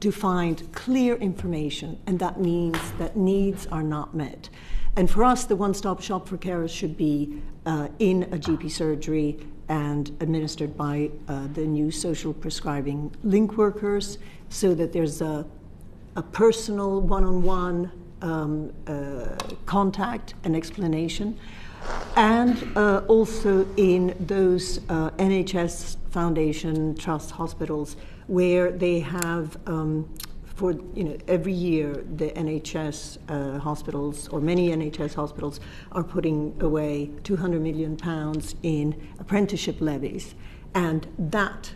to find clear information, and that means that needs are not met. And for us, the one-stop shop for carers should be in a GP surgery and administered by the new social prescribing link workers, so that there's a personal one-on-one contact and explanation, and also in those NHS Foundation Trust hospitals where they have every year the NHS hospitals, or many NHS hospitals, are putting away £200 million in apprenticeship levies, and that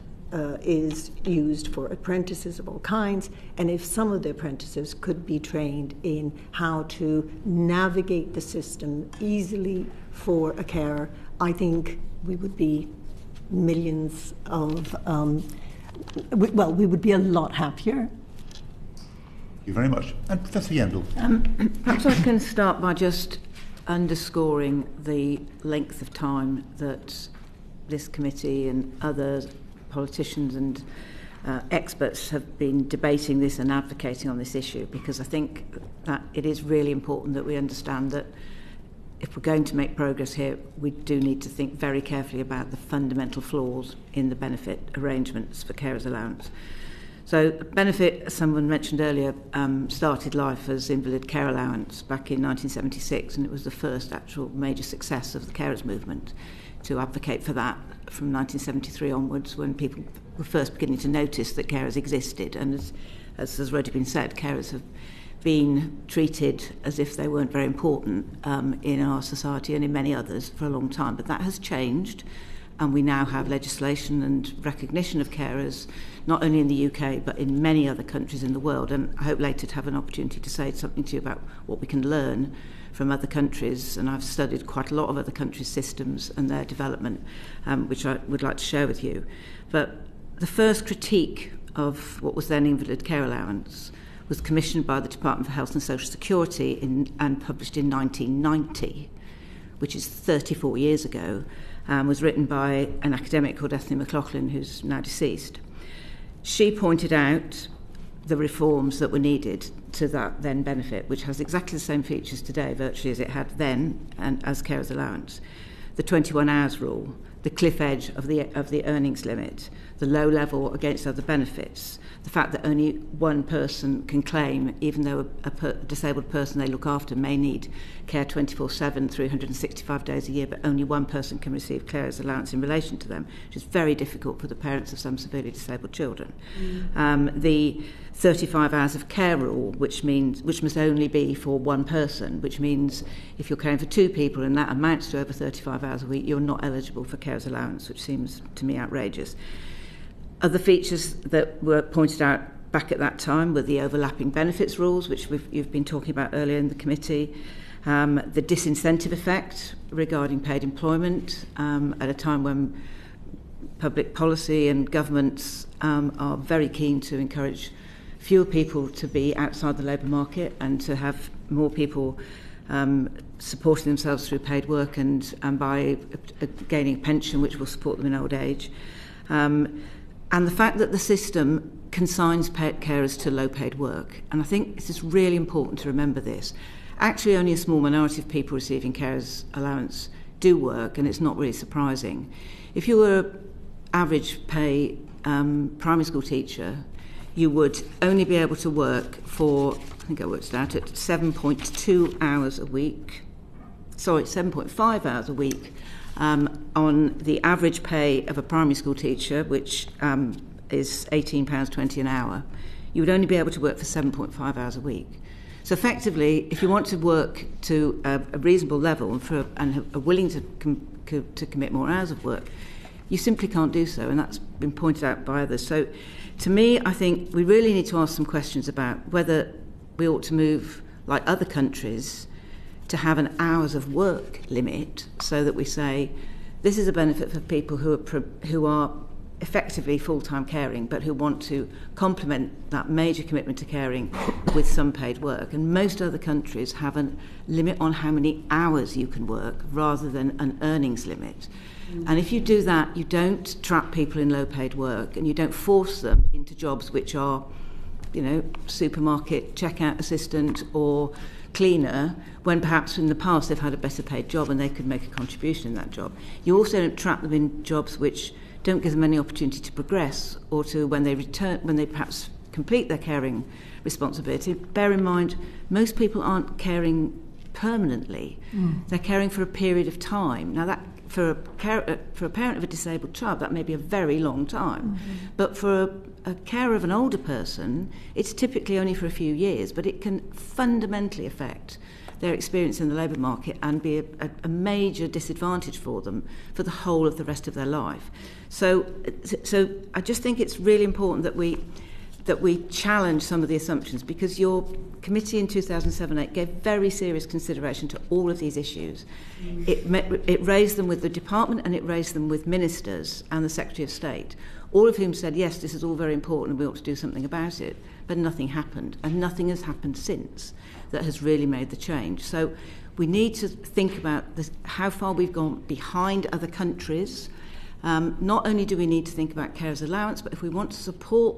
is used for apprentices of all kinds. And if some of the apprentices could be trained in how to navigate the system easily for a carer, I think we would be millions of, we would be a lot happier. Thank you very much. And Professor Yeandle. Perhaps I can start by just underscoring the length of time that this committee and other politicians and experts have been debating this and advocating on this issue, because I think that it is really important that we understand that if we're going to make progress here, we do need to think very carefully about the fundamental flaws in the benefit arrangements for carers allowance. So benefit, as someone mentioned earlier, started life as invalid care allowance back in 1976, and it was the first actual major success of the carers movement to advocate for that from 1973 onwards, when people were first beginning to notice that carers existed. And as has already been said, carers have been treated as if they weren't very important in our society and in many others for a long time. But that has changed, and we now have legislation and recognition of carers, not only in the UK, but in many other countries in the world. And I hope later to have an opportunity to say something to you about what we can learn from other countries, and I've studied quite a lot of other countries' systems and their development, which I would like to share with you. But the first critique of what was then invalid care allowance was commissioned by the Department for Health and Social Security and published in 1990, which is 34 years ago, was written by an academic called Ethne McLaughlin, who's now deceased. She pointed out the reforms that were needed to that then benefit, which has exactly the same features today virtually as it had then and as carers allowance. The 21 hours rule, the cliff edge of the earnings limit, the low level against other benefits, the fact that only one person can claim, even though a disabled person they look after may need care 24/7, 365 days a year, but only one person can receive carers allowance in relation to them, which is very difficult for the parents of some severely disabled children. The 35 hours of care rule, which must only be for one person, which means if you're caring for two people and that amounts to over 35 hours a week, you're not eligible for carers allowance, which seems to me outrageous. Other features that were pointed out back at that time were the overlapping benefits rules, which you've been talking about earlier in the committee, the disincentive effect regarding paid employment at a time when public policy and governments are very keen to encourage fewer people to be outside the labour market and to have more people supporting themselves through paid work and by gaining a pension which will support them in old age. And the fact that the system consigns carers to low-paid work. And I think this is really important to remember this. Actually, only a small minority of people receiving carers allowance do work, and it's not really surprising. If you were an average pay primary school teacher, you would only be able to work for, I think I worked it out, at 7.2 hours a week. Sorry, 7.5 hours a week on the average pay of a primary school teacher, which is £18.20 an hour. You would only be able to work for 7.5 hours a week. So effectively, if you want to work to a reasonable level and are willing to commit more hours of work, you simply can't do so, and that's been pointed out by others. So to me, I think we really need to ask some questions about whether we ought to move, like other countries, to have an hours of work limit, so that we say this is a benefit for people who are effectively full-time caring, but who want to complement that major commitment to caring with some paid work. And most other countries have a limit on how many hours you can work rather than an earnings limit. And if you do that, you don't trap people in low-paid work, and you don't force them into jobs which are, supermarket checkout assistant or cleaner, when perhaps in the past they've had a better paid job and they could make a contribution in that job. You also don't trap them in jobs which don't give them any opportunity to progress, or to when they perhaps complete their caring responsibility. Bear in mind, most people aren't caring permanently. They're caring for a period of time. Now, that for a parent of a disabled child, that may be a very long time. But for a carer of an older person, it's typically only for a few years, but it can fundamentally affect their experience in the labour market and be a major disadvantage for them for the whole of the rest of their life. So I just think it's really important that we challenge some of the assumptions, because your committee in 2007-8 gave very serious consideration to all of these issues. It raised them with the department, and it raised them with ministers and the Secretary of State, all of whom said, yes, this is all very important and we ought to do something about it. But nothing happened, and nothing has happened since that has really made the change. So we need to think about how far we've gone behind other countries. Not only do we need to think about carers' allowance, but if we want to support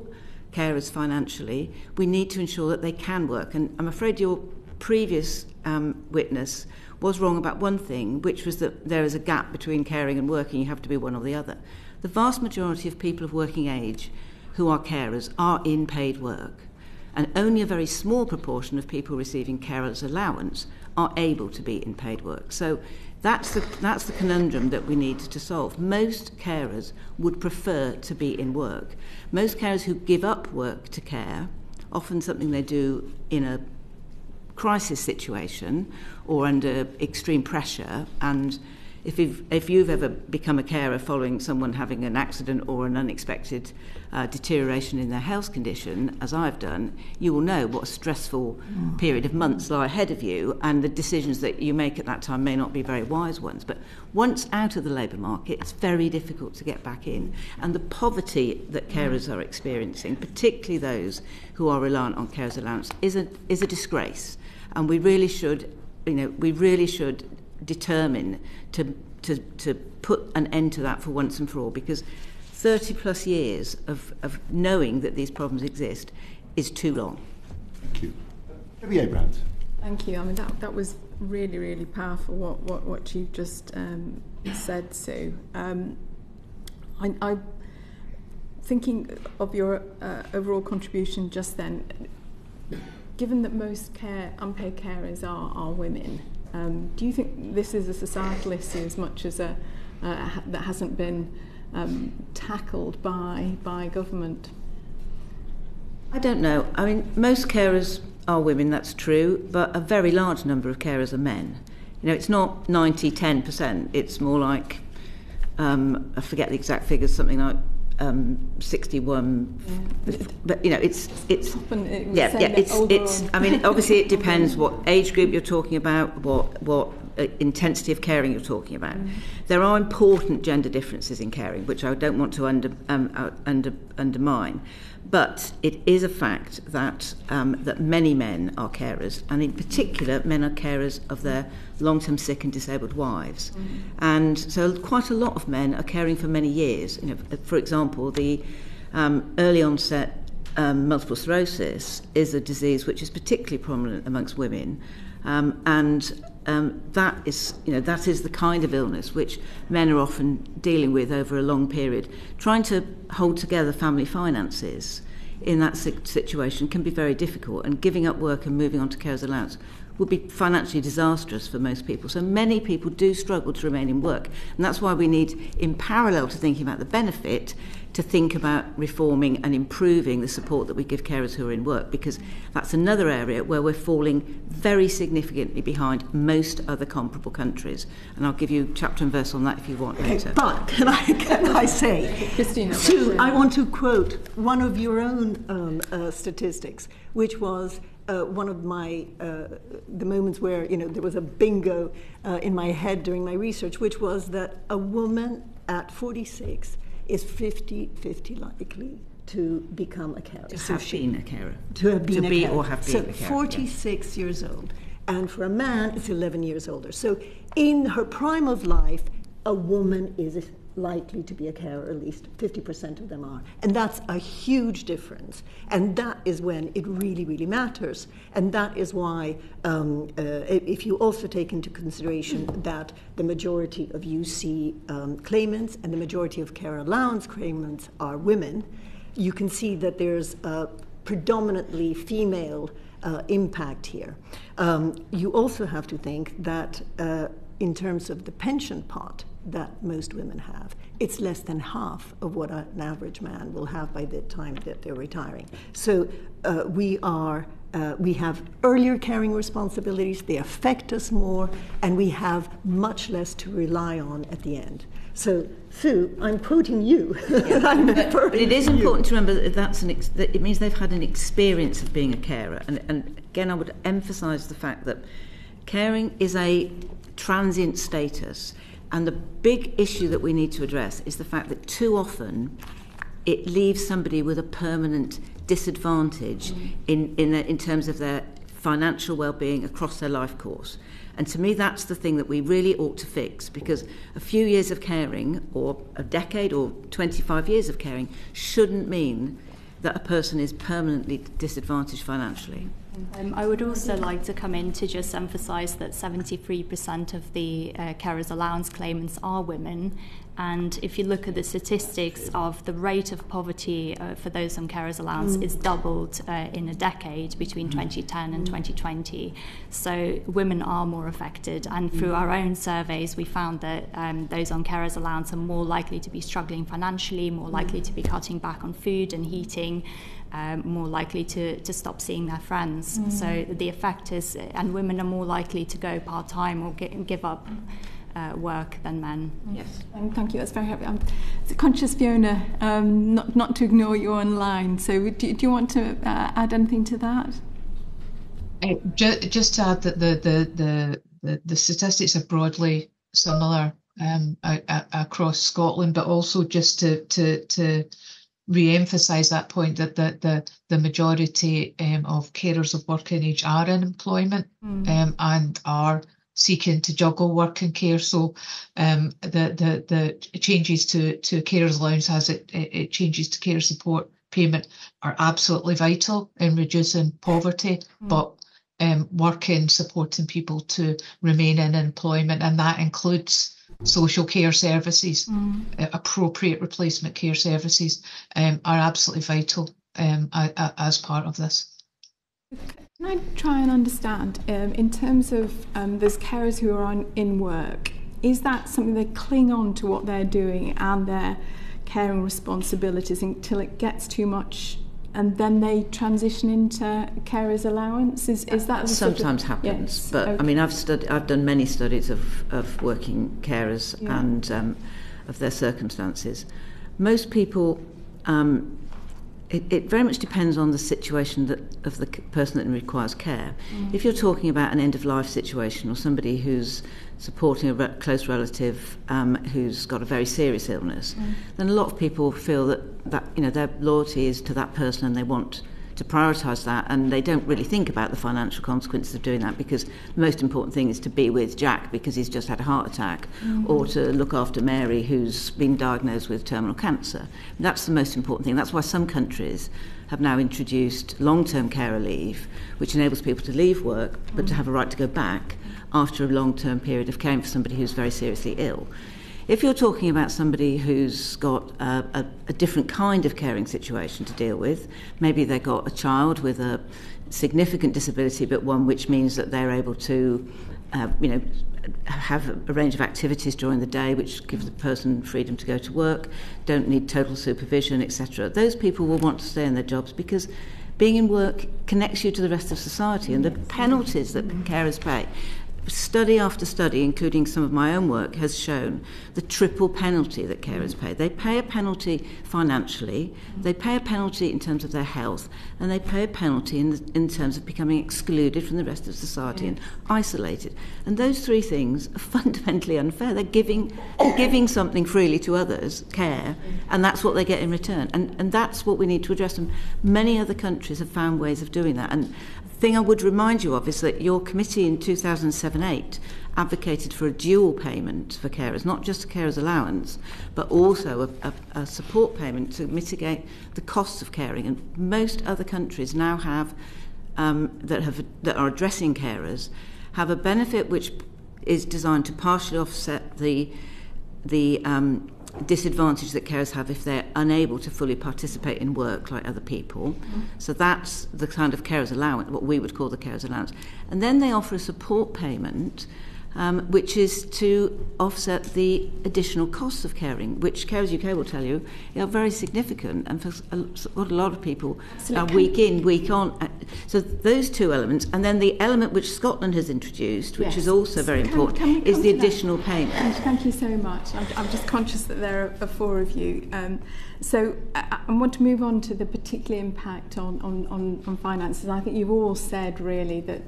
carers financially, we need to ensure that they can work. And I'm afraid your previous witness was wrong about one thing, which was that there is a gap between caring and working. You have to be one or the other. The vast majority of people of working age who are carers are in paid work, and only a very small proportion of people receiving carers' allowance are able to be in paid work. So that's the conundrum that we need to solve. Most carers would prefer to be in work. Most carers who give up work to care, often something they do in a crisis situation or under extreme pressure, and if you've ever become a carer following someone having an accident or an unexpected deterioration in their health condition, as I've done, you will know what a stressful period of months lie ahead of you, and the decisions that you make at that time may not be very wise ones. But once out of the labour market, it's very difficult to get back in. And the poverty that carers are experiencing, particularly those who are reliant on carers' allowance, is a disgrace. And we really should determine to put an end to that for once and for all, because 30 plus years of knowing that these problems exist is too long. Thank you. Debbie Abrams. Thank you. I mean, that was really, really powerful what you just said, Sue. I'm thinking of your overall contribution just then. Given that most unpaid carers are women, do you think this is a societal issue as much as that hasn't been tackled by government? I don't know. I mean, most carers are women, that's true, but a very large number of carers are men. It's not 90-10%. It's more like, I forget the exact figures, something like 61, but it's I mean, obviously it depends what age group you're talking about, what intensity of caring you're talking about. There are important gender differences in caring, which I don't want to undermine, but it is a fact that that many men are carers, and in particular men are carers of their long-term sick and disabled wives. And so quite a lot of men are caring for many years. For example, the early onset multiple sclerosis is a disease which is particularly prominent amongst women, that is the kind of illness which men are often dealing with over a long period. Trying to hold together family finances in that situation can be very difficult, and giving up work and moving on to carer's allowance would be financially disastrous for most people. So many people do struggle to remain in work, and that's why we need, in parallel to thinking about the benefit, to think about reforming and improving the support that we give carers who are in work, because that's another area where we're falling very significantly behind most other comparable countries. And I'll give you chapter and verse on that if you want later. But can I say, Cristina, Sue, I want to quote one of your own statistics, which was one of my the moments where there was a bingo in my head during my research, which was that a woman at 46 is 50-50 likely to become a carer. To have been a carer. To have been a carer. Or have been a carer. So 46 years old. And for a man, it's 11 years older. So in her prime of life, a woman is likely to be a carer, at least 50% of them are. And that's a huge difference. And that is when it really, really matters. And that is why, if you also take into consideration that the majority of UC claimants and the majority of care allowance claimants are women, you can see that there's a predominantly female impact here. You also have to think that in terms of the pension pot that most women have, it's less than half of what an average man will have by the time that they're retiring. So we have earlier caring responsibilities, they affect us more, and we have much less to rely on at the end. So, Sue, I'm quoting you. But it is important to remember that it means they've had an experience of being a carer. And again, I would emphasise the fact that caring is a transient status. And the big issue that we need to address is the fact that too often it leaves somebody with a permanent disadvantage in terms of their financial well-being across their life course. And to me, that's the thing that we really ought to fix, because a few years of caring, or a decade or 25 years of caring, shouldn't mean that a person is permanently disadvantaged financially. I would also like to come in to just emphasise that 73% of the carers allowance claimants are women, and if you look at the statistics of the rate of poverty for those on carers allowance is doubled in a decade between 2010 and 2020. So women are more affected, and through our own surveys we found that those on carers allowance are more likely to be struggling financially, more likely to be cutting back on food and heating, more likely to stop seeing their friends. So the effect is, and women are more likely to go part-time or give up work than men. Yes. Thank you, that's very helpful. I'm conscious, Fiona, not to ignore you online. So do you want to add anything to that? Just to add that the statistics are broadly similar across Scotland, but also just to re-emphasise that point that the majority of carers of working age are in employment and are seeking to juggle work and care. So the changes to carers allowance as it changes to care support payment are absolutely vital in reducing poverty, but working, supporting people to remain in employment, and that includes social care services, appropriate replacement care services are absolutely vital as part of this. Can I try and understand, in terms of those carers who are in work, is that something they cling on to what they're doing and their caring responsibilities until it gets too much and then they transition into carers allowance? Is that sometimes happens? Yes. But okay. I mean, I've done many studies of working carers and of their circumstances. Most people, it very much depends on the situation of the person that requires care. If you're talking about an end-of-life situation or somebody who's supporting a close relative who's got a very serious illness, then a lot of people feel that their loyalty is to that person and they want to prioritise that, and they don't really think about the financial consequences of doing that, because the most important thing is to be with Jack because he's just had a heart attack, or to look after Mary who's been diagnosed with terminal cancer. That's the most important thing. That's why some countries have now introduced long-term carer leave, which enables people to leave work but to have a right to go back after a long-term period of caring for somebody who's very seriously ill. If you're talking about somebody who's got a different kind of caring situation to deal with, maybe they've got a child with a significant disability, but one which means that they're able to have a range of activities during the day which gives the person freedom to go to work, don't need total supervision, etc. Those people will want to stay in their jobs because being in work connects you to the rest of society, and the penalties that carers pay. Study after study, including some of my own work, has shown the triple penalty that carers pay. They pay a penalty financially, they pay a penalty in terms of their health, and they pay a penalty in terms of becoming excluded from the rest of society and isolated. And those three things are fundamentally unfair. They're giving something freely to others, care, and that's what they get in return. And that's what we need to address. And many other countries have found ways of doing that. And thing I would remind you of is that your committee in 2007-8 advocated for a dual payment for carers, not just a carer's allowance, but also a support payment to mitigate the costs of caring. And most other countries now have that are addressing carers have a benefit which is designed to partially offset the disadvantage that carers have if they're unable to fully participate in work like other people. So that's the kind of carers allowance, what we would call the carers allowance. And then they offer a support payment which is to offset the additional costs of caring, which Carers UK will tell you are very significant, and for what a lot of people week in, week on. So those two elements, and then the element which Scotland has introduced, which is also very important, is the additional payment. Thank you so much. I'm just conscious that there are four of you. So I want to move on to the particular impact on finances. I think you've all said really that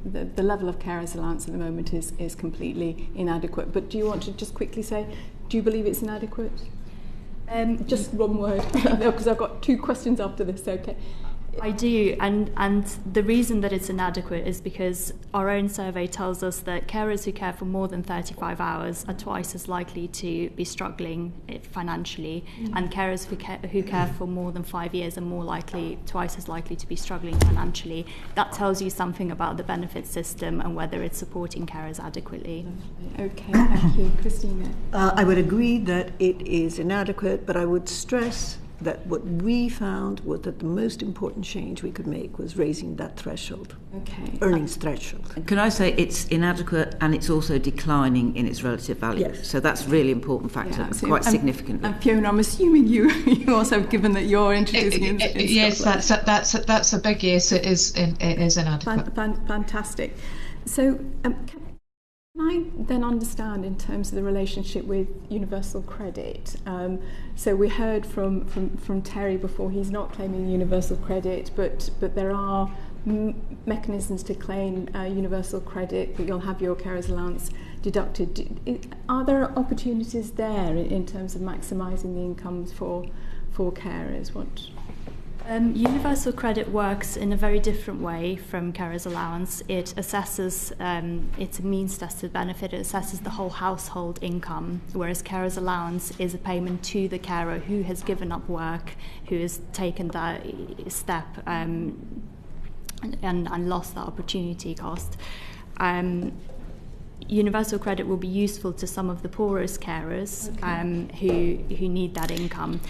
the level of carers allowance at the moment is completely inadequate. But do you want to just quickly say, do you believe it's inadequate? Just one word, because I've got two questions after this, okay? I do, and the reason that it's inadequate is because our own survey tells us that carers who care for more than 35 hours are twice as likely to be struggling financially, and carers who care for more than 5 years are twice as likely to be struggling financially. That tells you something about the benefit system and whether it's supporting carers adequately. Okay, thank you. Cristina? I would agree that it is inadequate, but I would stress that what we found was that the most important change we could make was raising that threshold, earnings threshold. Can I say it's inadequate and it's also declining in its relative value? Yes. So that's a really important factor, quite significantly. And Fiona, I'm assuming you also, given that you're introducing in yes, that's a big yes. It is inadequate. Fantastic. So. Can I then understand in terms of the relationship with universal credit? So we heard from Terry before, he's not claiming universal credit, but there are mechanisms to claim universal credit, but you'll have your carers allowance deducted. Are there opportunities there in terms of maximising the incomes for carers? Universal credit works in a very different way from carers allowance. It assesses, it's a means-tested benefit, it assesses the whole household income, whereas carers allowance is a payment to the carer who has given up work, who has taken that step and lost that opportunity cost. Universal credit will be useful to some of the poorest carers who need that income.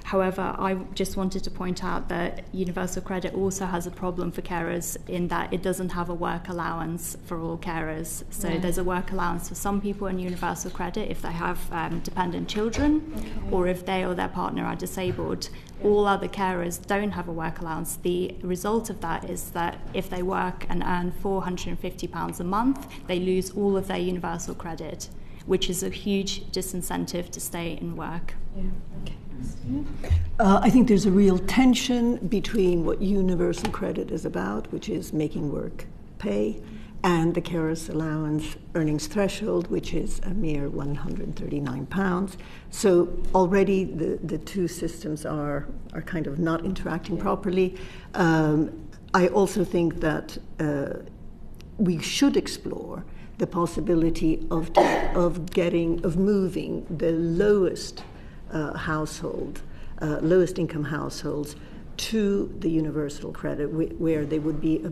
However, I just wanted to point out that universal credit also has a problem for carers in that it doesn't have a work allowance for all carers. So there's a work allowance for some people in universal credit if they have dependent children or if they or their partner are disabled. All other carers don't have a work allowance. The result of that is that if they work and earn £450 a month, they lose all of their universal credit, which is a huge disincentive to stay in work. I think there's a real tension between what universal credit is about, which is making work pay, and the carers allowance earnings threshold, which is a mere £139. So already the two systems are kind of not interacting properly. I also think that we should explore the possibility of moving the lowest lowest income households to the universal credit, where they would be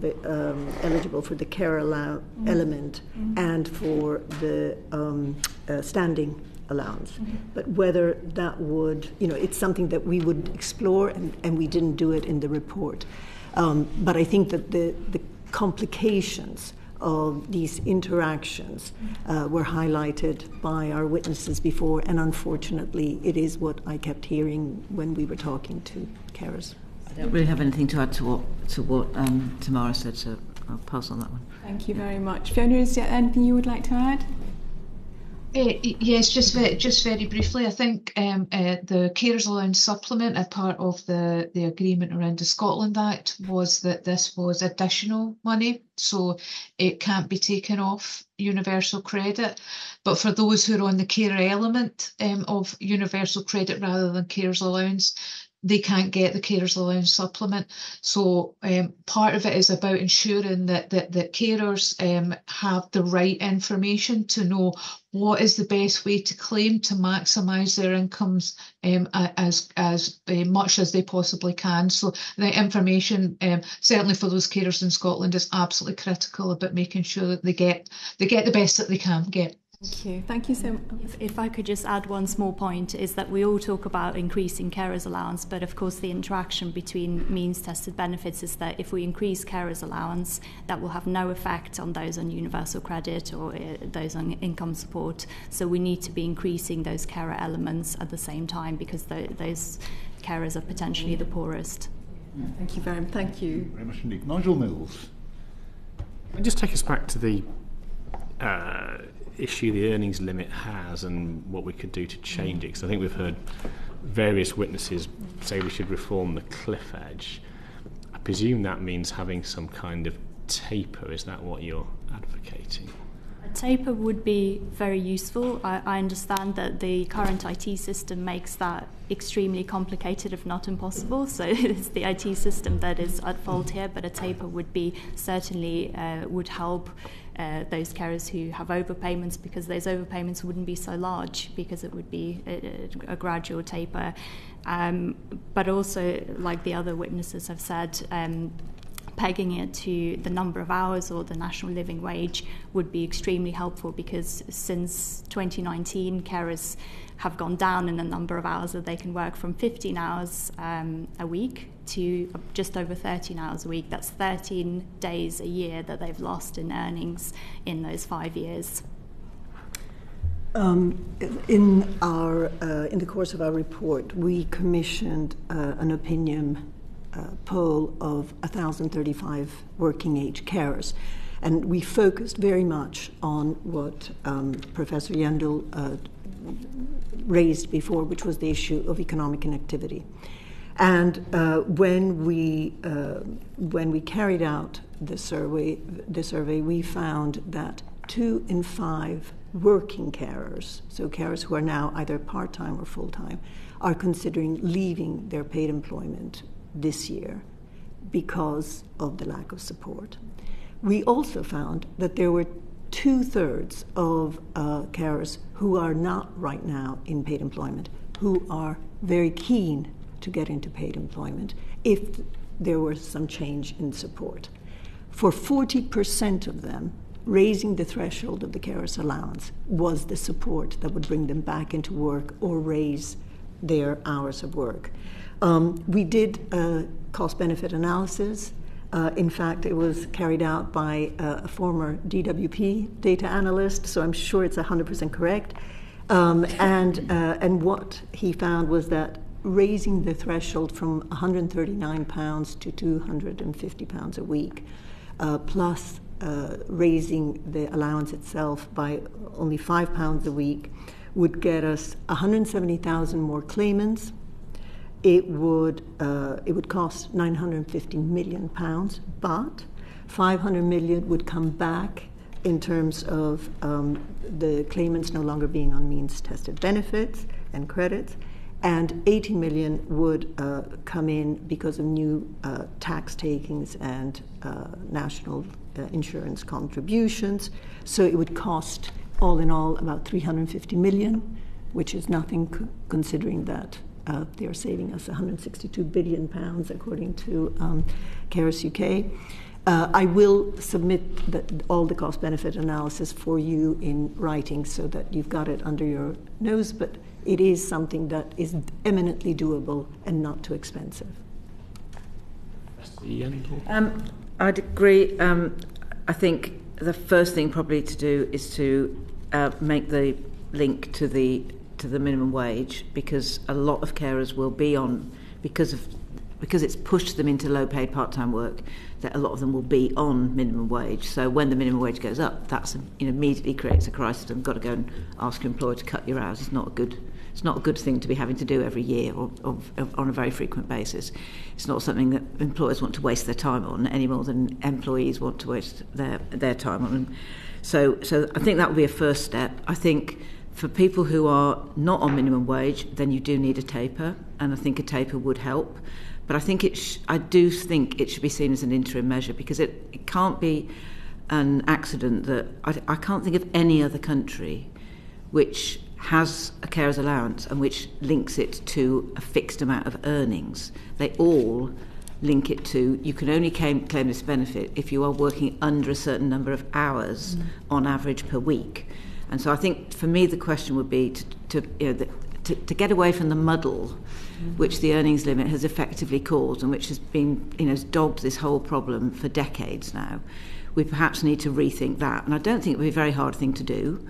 eligible for the care element and for the standing allowance. But whether that would, it's something that we would explore, and we didn't do it in the report. But I think that the complications of these interactions were highlighted by our witnesses before, and unfortunately it is what I kept hearing when we were talking to carers. I don't really have anything to add to what Tamara said, so I'll pass on that one. Thank you very much. Fiona, is there anything you would like to add? Yes, just very briefly. I think the Carers Allowance supplement, as part of the agreement around the Scotland Act, was that this was additional money, so it can't be taken off universal credit. But for those who are on the carer element of universal credit rather than Carers Allowance, they can't get the Carers Allowance supplement. So part of it is about ensuring that carers have the right information to know what is the best way to claim to maximise their incomes as much as they possibly can. So the information, certainly for those carers in Scotland, is absolutely critical about making sure that they get the best that they can get. Thank you. Thank you so much. If I could just add one small point, is that we all talk about increasing carers allowance, but of course the interaction between means tested benefits is that if we increase carers allowance, that will have no effect on those on universal credit or those on income support. So we need to be increasing those carer elements at the same time, because those carers are potentially the poorest. Thank you very much. Thank you very much indeed. Nigel Mills. Can I just take us back to the issue the earnings limit has and what we could do to change it? Because I think we've heard various witnesses say we should reform the cliff edge. I presume that means having some kind of taper. Is that what you're advocating? A taper would be very useful. I understand that the current IT system makes that extremely complicated, if not impossible. So it's the IT system that is at fault here, but a taper would be certainly would help those carers who have overpayments, because those overpayments wouldn't be so large, because it would be a gradual taper. But also, like the other witnesses have said, pegging it to the number of hours or the national living wage would be extremely helpful, because since 2019 carers have gone down in the number of hours that they can work from 15 hours a week to just over 13 hours a week. That's 13 days a year that they've lost in earnings in those 5 years. In the course of our report, we commissioned an opinion poll of 1,035 working age carers, and we focused very much on what Professor Yeandle raised before, which was the issue of economic inactivity. And when we carried out the survey, we found that 2 in 5 working carers, so carers who are now either part-time or full-time, are considering leaving their paid employment this year because of the lack of support. We also found that there were 2/3 of carers who are not right now in paid employment, who are very keen to get into paid employment if there was some change in support. For 40% of them, raising the threshold of the carers allowance was the support that would bring them back into work or raise their hours of work. We did a cost-benefit analysis. In fact, it was carried out by a former DWP data analyst, so I'm sure it's 100% correct. And what he found was that raising the threshold from £139 to £250 a week, plus raising the allowance itself by only £5 a week, would get us 170,000 more claimants. It would cost £950 million, but 500 million would come back in terms of the claimants no longer being on means-tested benefits and credits, and 80 million would come in because of new tax takings and national insurance contributions. So it would cost, all in all, about 350 million, which is nothing considering that They are saving us £162 billion, according to Carers UK. I will submit all the cost-benefit analysis for you in writing so that you've got it under your nose, but it is something that is eminently doable and not too expensive. I'd agree. I think the first thing probably to do is to make the link to the minimum wage, because a lot of carers will be on, because it's pushed them into low-paid part-time work, that a lot of them will be on minimum wage. So when the minimum wage goes up, that's immediately creates a crisis, and got to go and ask your employer to cut your hours. It's not a good thing to be having to do every year or on a very frequent basis. It's not something that employers want to waste their time on any more than employees want to waste their time on. So I think that would be a first step. I think for people who are not on minimum wage, then you do need a taper, and I think a taper would help. But I do think it should be seen as an interim measure, because it can't be an accident that I can't think of any other country which has a carer's allowance and which links it to a fixed amount of earnings. They all link it to, you can only claim this benefit if you are working under a certain number of hours on average per week. And so I think for me the question would be to get away from the muddle which the earnings limit has effectively caused, and which has been, has dogged this whole problem for decades now. We perhaps need to rethink that, and I don't think it would be a very hard thing to do.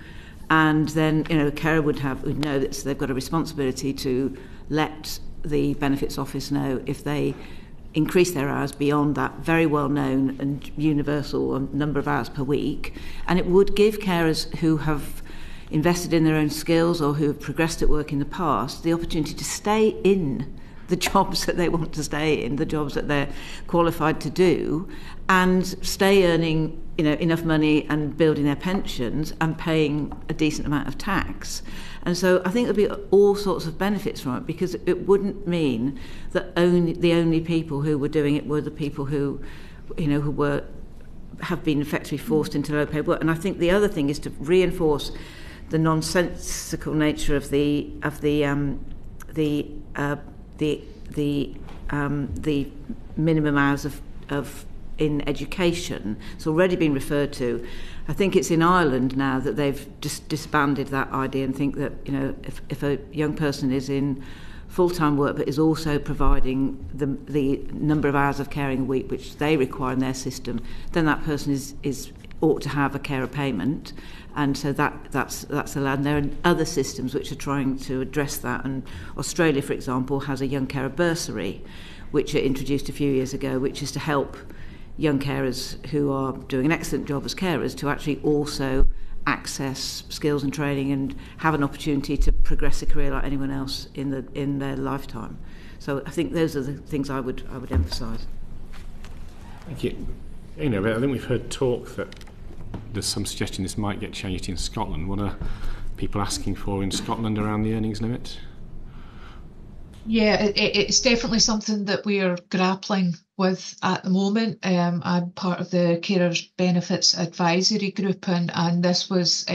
And then, a carer would know that they've got a responsibility to let the benefits office know if they increase their hours beyond that very well-known and universal number of hours per week. And it would give carers who have invested in their own skills or who have progressed at work in the past the opportunity to stay in the jobs that they want to stay in, the jobs that they're qualified to do, and stay earning enough money and building their pensions and paying a decent amount of tax. And so I think there'll be all sorts of benefits from it, because it wouldn't mean that the only people who were doing it were the people who have been effectively forced into low paid work. And I think the other thing is to reinforce the nonsensical nature of the minimum hours of in education. It's already been referred to. I think it's in Ireland now that they've just disbanded that idea and think that if a young person is in full-time work but is also providing the number of hours of caring a week which they require in their system, then that person ought to have a carer payment. And so that's allowed. And there are other systems which are trying to address that. And Australia, for example, has a young carer bursary, which are introduced a few years ago, which is to help young carers who are doing an excellent job as carers to actually also access skills and training and have an opportunity to progress a career like anyone else in their lifetime. So I think those are the things I would emphasise. Thank you. I think we've heard talk that there's some suggestion this might get changed in Scotland. What are people asking for in Scotland around the earnings limit? Yeah, it's definitely something that we are grappling with at the moment. I'm part of the Carers Benefits Advisory Group, and this was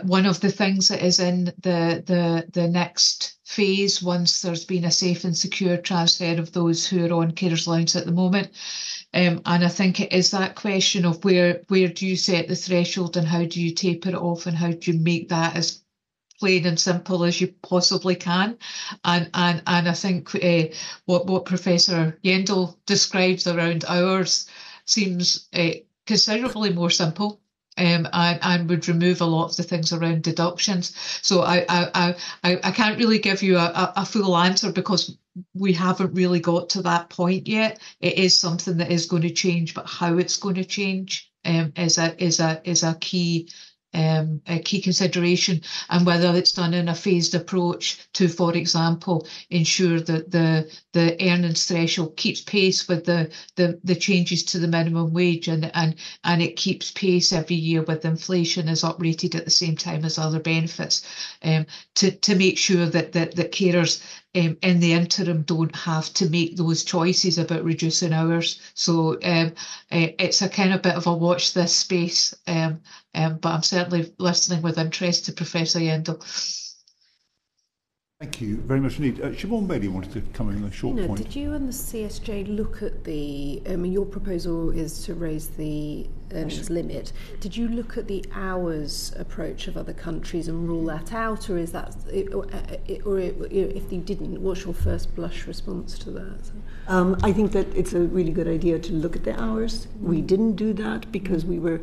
one of the things that is in the next phase once there's been a safe and secure transfer of those who are on carers allowance at the moment. And I think it is that question of where do you set the threshold and how do you taper it off and how do you make that as plain and simple as you possibly can. And I think what Professor Yeandle describes around hours seems considerably more simple. And would remove a lot of the things around deductions. So I can't really give you a full answer because we haven't really got to that point yet. It is something that is going to change, but how it's going to change is a key consideration, and whether it's done in a phased approach to, for example, ensure that the earnings threshold keeps pace with the changes to the minimum wage, and it keeps pace every year with inflation is uprated at the same time as other benefits, to make sure that carers in the interim don't have to make those choices about reducing hours. So it's a kind of bit of a watch this space, but I'm certainly listening with interest to Professor Yeandle. Thank you very much indeed. Siobhan Bailey wanted to come in a short point. Did you and the CSJ look at the, your proposal is to raise the earnings limit. Did you look at the hours approach of other countries and rule that out, or is that, or if you didn't, what's your first blush response to that? I think that it's a really good idea to look at the hours. We didn't do that because we were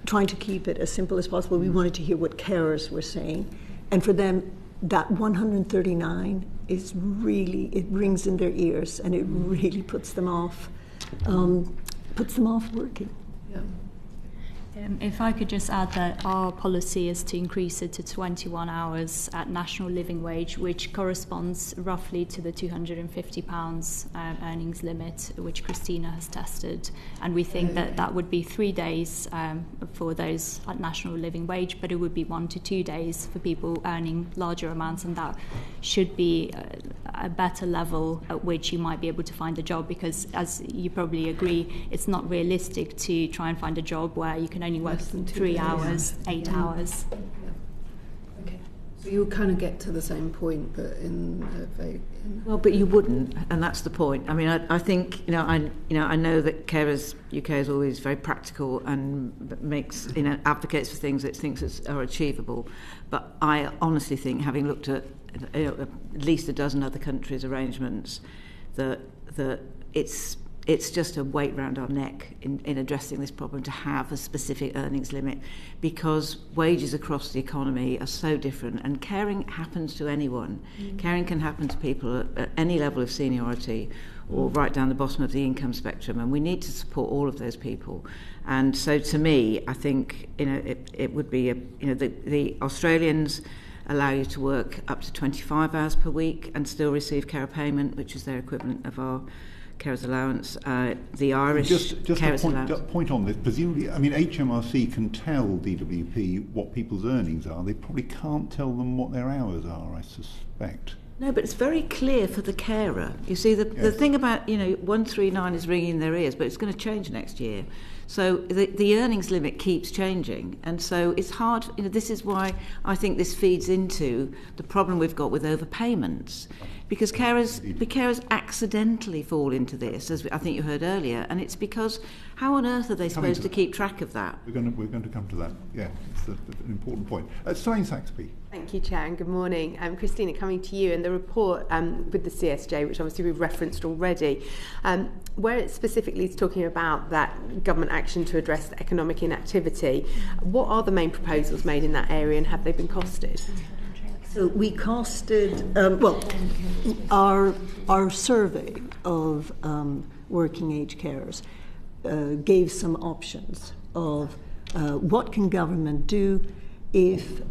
trying to keep it as simple as possible. We wanted to hear what carers were saying, and for them, that 139 is really, it rings in their ears, and it really puts them off working. Yeah. If I could just add that our policy is to increase it to 21 hours at national living wage, which corresponds roughly to the £250 earnings limit, which Cristina has tested. And we think that that would be 3 days for those at national living wage, but it would be 1 to 2 days for people earning larger amounts, and that should be a better level at which you might be able to find a job, because as you probably agree, it's not realistic to try and find a job where you can only work 3 hours, 8 hours. Okay. So you'll kind of get to the same point, but well, but you wouldn't, and that's the point. I mean, I think I know that Carers UK is always very practical and makes advocates for things it thinks are achievable. But I honestly think, having looked at at least a dozen other countries' arrangements, that it's just a weight round our neck in addressing this problem to have a specific earnings limit, because wages across the economy are so different, and caring happens to anyone. Caring can happen to people at any level of seniority or right down the bottom of the income spectrum, and we need to support all of those people. And so to me, I think it would be the Australians allow you to work up to 25 hours per week and still receive carer payment, which is their equivalent of our carers allowance. The Irish carers allowance. Just a point on this. Presumably, I mean, HMRC can tell DWP what people's earnings are. They probably can't tell them what their hours are, I suspect. No, but it's very clear for the carer. You see, the thing about 139 is ringing in their ears, but it's going to change next year. So the earnings limit keeps changing, and so it's hard. This is why I think this feeds into the problem we've got with overpayments, because carers accidentally fall into this, as I think you heard earlier, and it's because how on earth are they supposed to keep track of that? We're going to come to that. Yeah, it's an important point. Stein Saxby. Thank you, Chair, and good morning. Cristina, coming to you, and the report with the CSJ, which obviously we've referenced already, where it specifically is talking about that government action to address economic inactivity, what are the main proposals made in that area, and have they been costed? So we costed, our survey of working age carers gave some options of what can government do if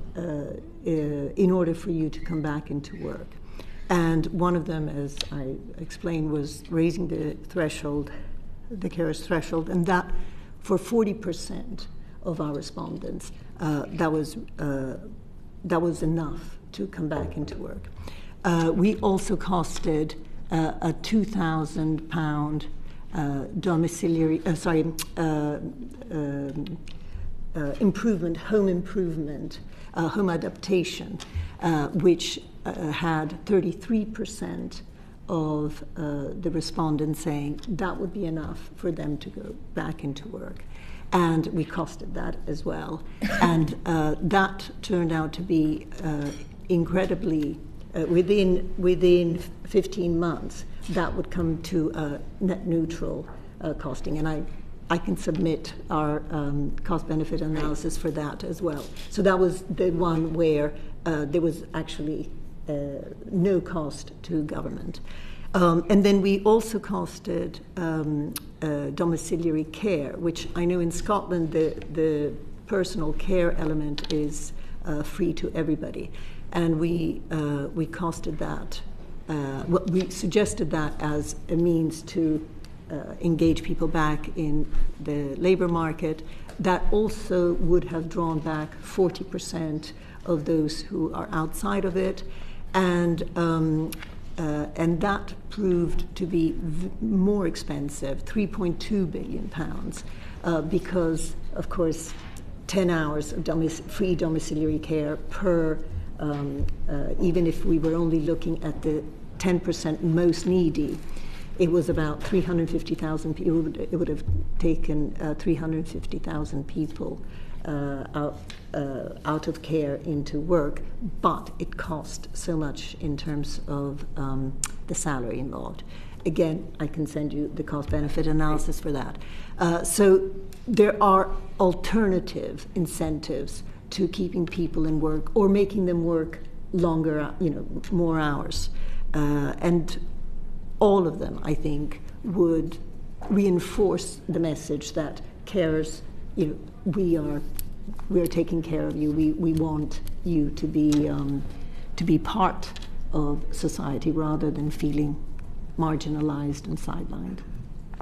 in order for you to come back into work. And one of them, as I explained, was raising the threshold, the carer's threshold, and that for 40% of our respondents, that was enough to come back into work. We also costed a £2,000 domiciliary, home adaptation, which had 33% of the respondents saying that would be enough for them to go back into work. And we costed that as well. And that turned out to be incredibly, within 15 months, that would come to a net neutral costing. And I can submit our cost-benefit analysis for that as well. So that was the one where there was actually no cost to government. And then we also costed domiciliary care, which I know in Scotland the personal care element is free to everybody. And we costed that, we suggested that as a means to engage people back in the labour market. That also would have drawn back 40% of those who are outside of it, and that proved to be more expensive, £3.2 billion, because, of course, 10 hours of free domiciliary care per even if we were only looking at the 10% most needy, it was about 350,000 people. It would have taken 350,000 people out of care into work, but it cost so much in terms of the salary involved. Again, I can send you the cost-benefit analysis for that. So there are alternative incentives to keeping people in work or making them work longer, more hours. And all of them, I think, would reinforce the message that carers, we are taking care of you. We want you to be part of society rather than feeling marginalised and sidelined.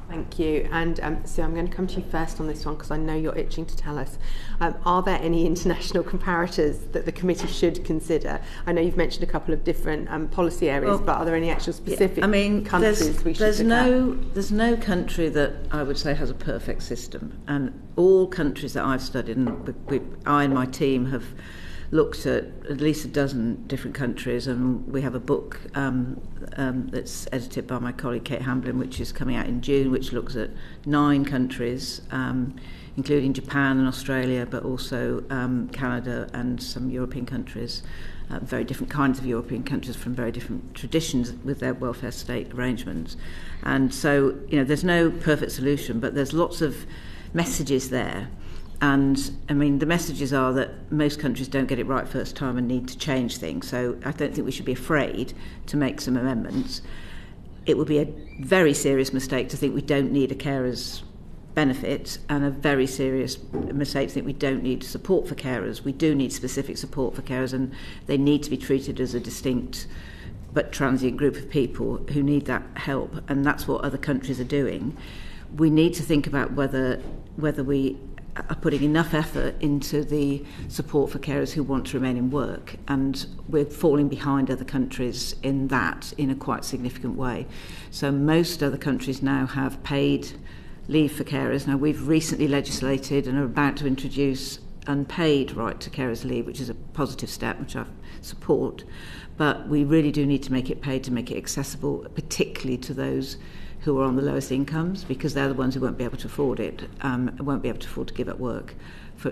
Thank you. And so I'm going to come to you first on this one because I know you're itching to tell us. Are there any international comparators that the committee should consider? I know you've mentioned a couple of different policy areas, but are there any actual specific countries we should look at? There's no country that I would say has a perfect system. And all countries that I've studied, and I and my team have looked at least a dozen different countries, and we have a book that's edited by my colleague Kate Hamblin, which is coming out in June, which looks at 9 countries, including Japan and Australia, but also Canada and some European countries, very different kinds of European countries from very different traditions with their welfare state arrangements. And so, there's no perfect solution, but there's lots of messages there. And the messages are that most countries don't get it right first time and need to change things. So I don't think we should be afraid to make some amendments. It would be a very serious mistake to think we don't need a carer's benefit, and a very serious mistake to think we don't need support for carers. We do need specific support for carers, and they need to be treated as a distinct but transient group of people who need that help, and that's what other countries are doing. We need to think about whether we are putting enough effort into the support for carers who want to remain in work, and we're falling behind other countries in that in a quite significant way. So most other countries now have paid leave for carers. Now we've recently legislated and are about to introduce unpaid right to carers leave, which is a positive step which I support, but we really do need to make it paid, to make it accessible, particularly to those who are on the lowest incomes, because they're the ones who won't be able to afford it, won't be able to afford to give up work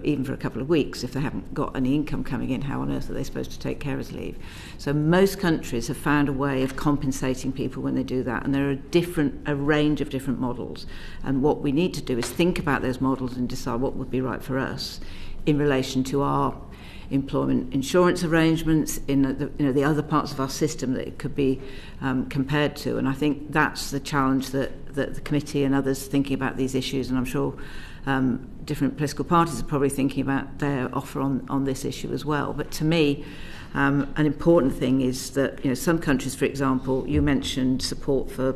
even for a couple of weeks. If they haven't got any income coming in, how on earth are they supposed to take carers leave? So most countries have found a way of compensating people when they do that, and there are a range of different models. And what we need to do is think about those models and decide what would be right for us in relation to our employment insurance arrangements, in the other parts of our system that it could be compared to. And I think that's the challenge that the committee and others thinking about these issues, and I'm sure different political parties are probably thinking about their offer on this issue as well. But to me, an important thing is that some countries, for example, you mentioned support for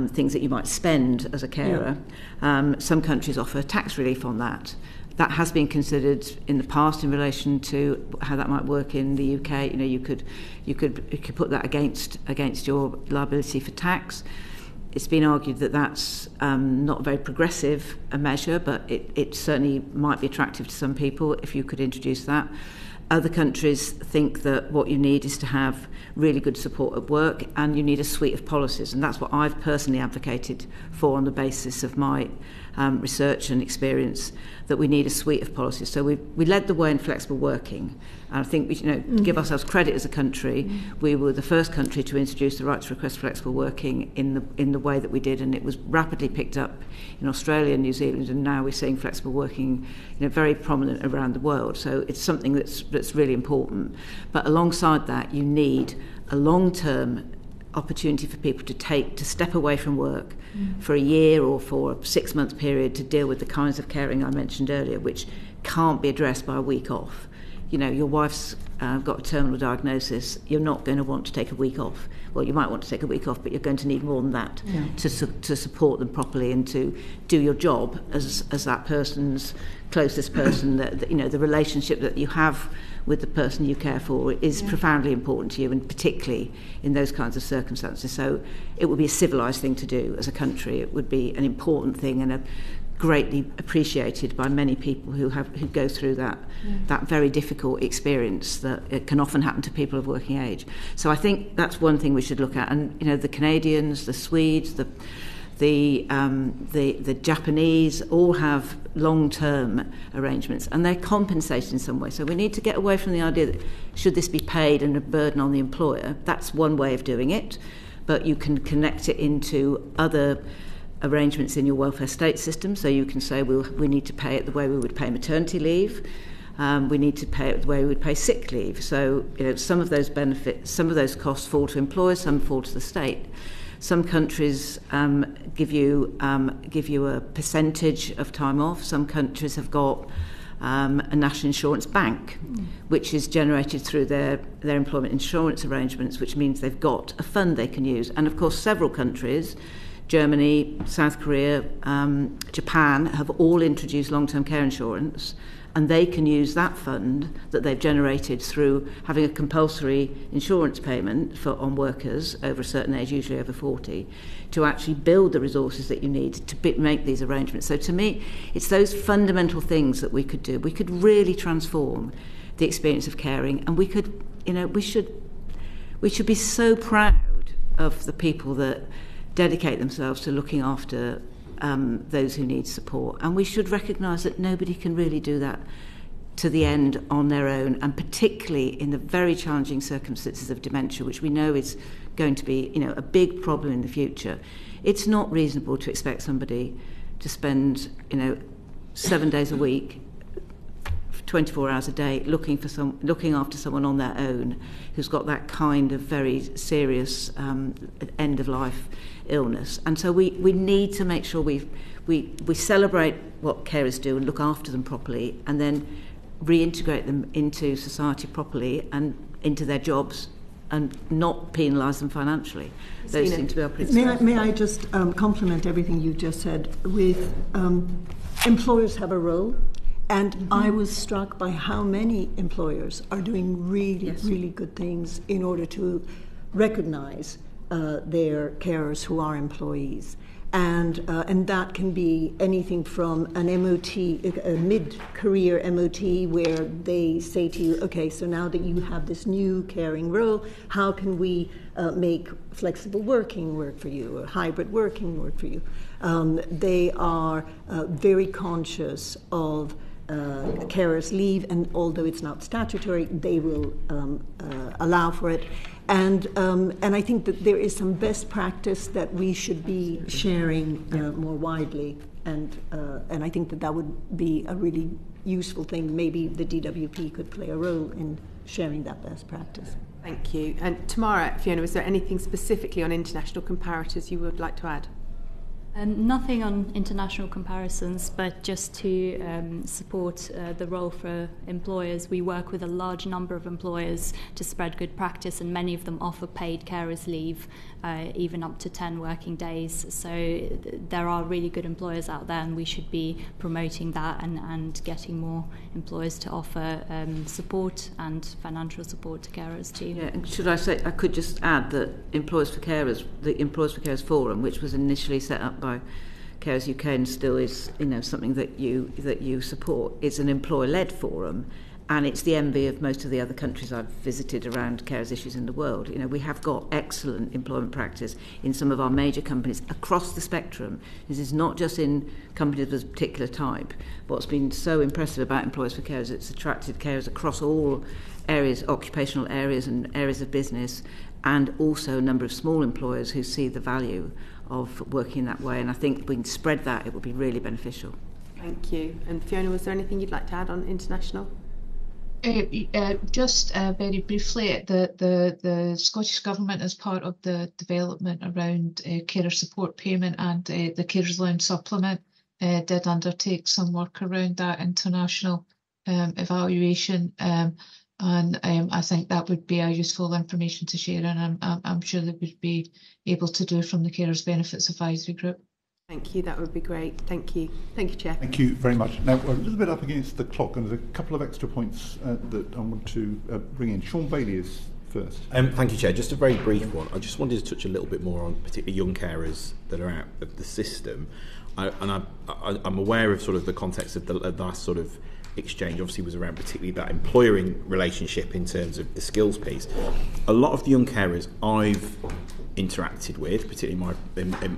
things that you might spend as a carer. Yeah. Some countries offer tax relief on that. That has been considered in the past in relation to how that might work in the UK. You could put that against your liability for tax. It's been argued that that's not a very progressive a measure, but it certainly might be attractive to some people if you could introduce that. Other countries think that what you need is to have really good support at work, and you need a suite of policies, and that's what I've personally advocated for on the basis of my research and experience, that we need a suite of policies. So we led the way in flexible working, and I think we give ourselves credit as a country. We were the first country to introduce the right to request flexible working in the way that we did, and it was rapidly picked up in Australia and New Zealand, and now we're seeing flexible working very prominent around the world. So it's something that's really important. But alongside that, you need a long-term opportunity for people to step away from work for a year or for a 6-month period to deal with the kinds of caring I mentioned earlier, which can't be addressed by a week off. Your wife's got a terminal diagnosis, you're not going to want to take a week off. Well, you might want to take a week off, but you're going to need more than that to support them properly and to do your job as that person's closest person. The relationship that you have with the person you care for is profoundly important to you, and particularly in those kinds of circumstances. So it would be a civilised thing to do as a country. It would be an important thing and greatly appreciated by many people who go through that very difficult experience that it can often happen to people of working age. So I think that's one thing we should look at. And the Canadians, the Swedes, the Japanese all have long-term arrangements, and they're compensated in some way. So we need to get away from the idea that should this be paid and a burden on the employer. That's one way of doing it, but you can connect it into other arrangements in your welfare state system. So you can say, we need to pay it the way we would pay maternity leave. We need to pay it the way we would pay sick leave. So some of those benefits, some of those costs fall to employers, some fall to the state. Some countries give you a percentage of time off. Some countries have got a national insurance bank, which is generated through their employment insurance arrangements, which means they've got a fund they can use. And of course, several countries, Germany, South Korea, Japan, have all introduced long-term care insurance, and they can use that fund that they've generated through having a compulsory insurance payment on workers over a certain age, usually over 40, to actually build the resources that you need to make these arrangements. So to me, it's those fundamental things that we could do. We could really transform the experience of caring, and we could, we should be so proud of the people that dedicate themselves to looking after those who need support, and we should recognise that nobody can really do that to the end on their own, and particularly in the very challenging circumstances of dementia, which we know is going to be a big problem in the future. It's not reasonable to expect somebody to spend 7 days a week, 24 hours a day looking after someone on their own who's got that kind of very serious end of life illness. And so we need to make sure we celebrate what carers do and look after them properly, and then reintegrate them into society properly and into their jobs, and not penalise them financially. Those seem to be our principles. May I just compliment everything you just said with employers have a role. And I was struck by how many employers are doing really good things in order to recognise their carers who are employees. And that can be anything from an MOT, a mid-career MOT, where they say to you, okay, so now that you have this new caring role, how can we make flexible working work for you, or hybrid working work for you? They are very conscious of carers leave, and although it's not statutory, they will allow for it. And I think that there is some best practice that we should be sharing more widely, and I think that would be a really useful thing. Maybe the DWP could play a role in sharing that best practice. Thank you. And Tamara, Fiona, was there anything specifically on international comparators you would like to add? Nothing on international comparisons, but just to support the role for employers. We work with a large number of employers to spread good practice, and many of them offer paid carers leave, even up to 10 working days. So there are really good employers out there, and we should be promoting that and getting more employers to offer support and financial support to carers too. Yeah, and should I say, I could just add that the Employers for Carers Forum, which was initially set up by Carers UK and still is something that you support, is an employer-led forum, and it's the envy of most of the other countries I've visited around carers issues in the world. We have got excellent employment practice in some of our major companies across the spectrum. This is not just in companies of a particular type. What's been so impressive about Employers for Carers, it's attracted carers across all areas, occupational areas and areas of business, and also a number of small employers who see the value of working that way. And I think if we can spread that, it would be really beneficial. Thank you. And Fiona, was there anything you'd like to add on international? Just very briefly, the Scottish Government, as part of the development around carer support payment and the Carers Allowance supplement, did undertake some work around that international evaluation. And I think that would be a useful information to share, and I'm sure they would be able to do from the Carers Benefits Advisory Group. Thank you, that would be great. Thank you. Thank you, Chair. Thank you very much. Now, we're a little bit up against the clock, and there's a couple of extra points that I want to bring in. Sean Bailey is first. Thank you, Chair. Just a very brief one. I just wanted to touch a little bit more on particularly young carers that are out of the system. I'm aware of sort of the context of the last sort of exchange. Obviously was around particularly that employering relationship in terms of the skills piece. A lot of the young carers I've interacted with, particularly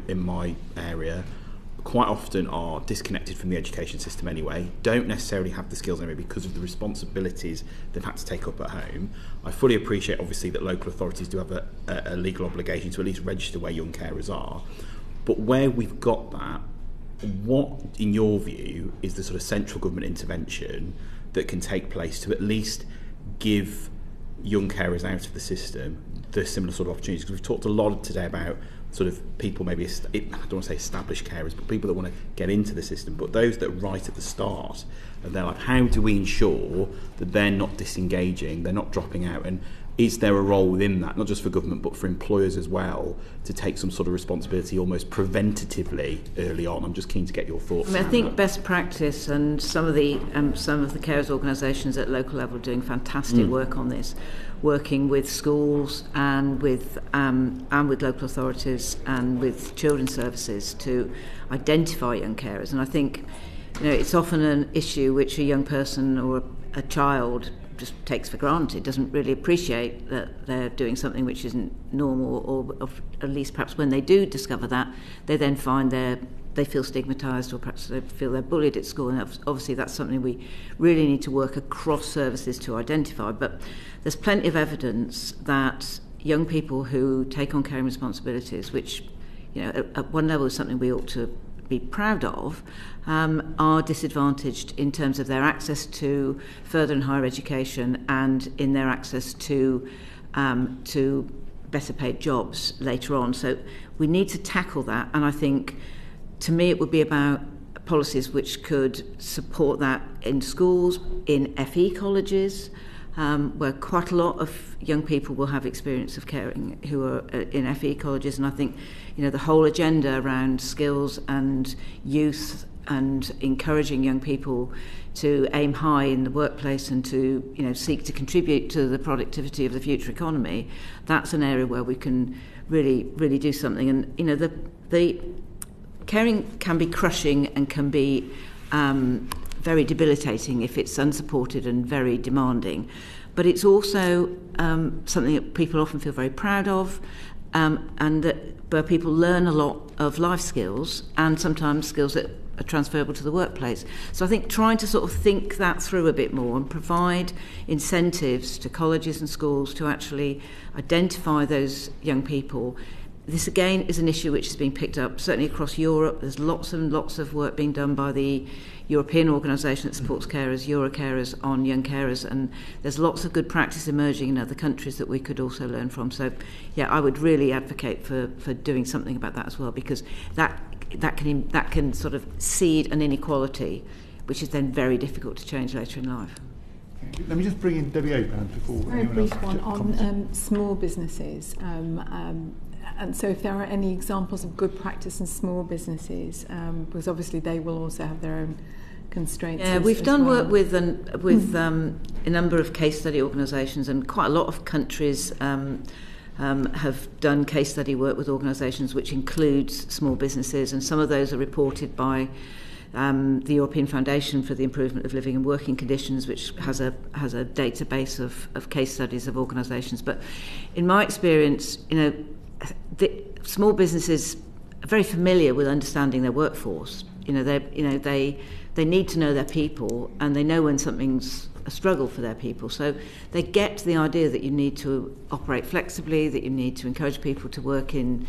in my area, quite often are disconnected from the education system anyway, don't necessarily have the skills anyway because of the responsibilities they've had to take up at home. I fully appreciate obviously that local authorities do have a legal obligation to at least register where young carers are, but where we've got that, what in your view is the sort of central government intervention that can take place to at least give young carers out of the system the similar sort of opportunities? Because we've talked a lot today about sort of people maybe, I don't want to say established carers, but people that want to get into the system, but those that are right at the start, and they're like, how do we ensure that they're not disengaging, they're not dropping out, and is there a role within that, not just for government but for employers as well, to take some sort of responsibility almost preventatively early on? I'm just keen to get your thoughts. I think best practice, and some of the carers organisations at local level are doing fantastic work on this, working with schools and with local authorities and with children's services to identify young carers. And I think, it's often an issue which a young person or a child just takes for granted, doesn't really appreciate that they're doing something which isn't normal, or at least perhaps when they do discover that, they then find they feel stigmatised, or perhaps they feel they're bullied at school. And obviously that's something we really need to work across services to identify. But there's plenty of evidence that young people who take on caring responsibilities, which at one level is something we ought to be proud of, are disadvantaged in terms of their access to further and higher education and in their access to better paid jobs later on. So we need to tackle that, and I think to me it would be about policies which could support that in schools, in FE colleges, where quite a lot of young people will have experience of caring who are in FE colleges. And I think the whole agenda around skills and youth and encouraging young people to aim high in the workplace and to seek to contribute to the productivity of the future economy, that's an area where we can really do something. And the caring can be crushing and can be very debilitating if it's unsupported and very demanding, but it's also something that people often feel very proud of, and where people learn a lot of life skills and sometimes skills that are transferable to the workplace. So I think trying to sort of think that through a bit more and provide incentives to colleges and schools to actually identify those young people. This again is an issue which is being picked up certainly across Europe. There's lots and lots of work being done by the European organisation that supports carers, Eurocarers, on young carers, and there's lots of good practice emerging in other countries that we could also learn from. So yeah, I would really advocate for doing something about that as well, because that can sort of seed an inequality which is then very difficult to change later in life. Let me just bring in Debbie Abraham before very brief one on small businesses. And so if there are any examples of good practice in small businesses, because obviously they will also have their own constraints. Yeah, we've done work with a number of case study organisations, and quite a lot of countries have done case study work with organisations which includes small businesses, and some of those are reported by the European Foundation for the Improvement of Living and Working Conditions, which has a database of case studies of organisations. But in my experience, the small businesses are very familiar with understanding their workforce. They need to know their people, and they know when something's a struggle for their people. So they get the idea that you need to operate flexibly, that you need to encourage people to work in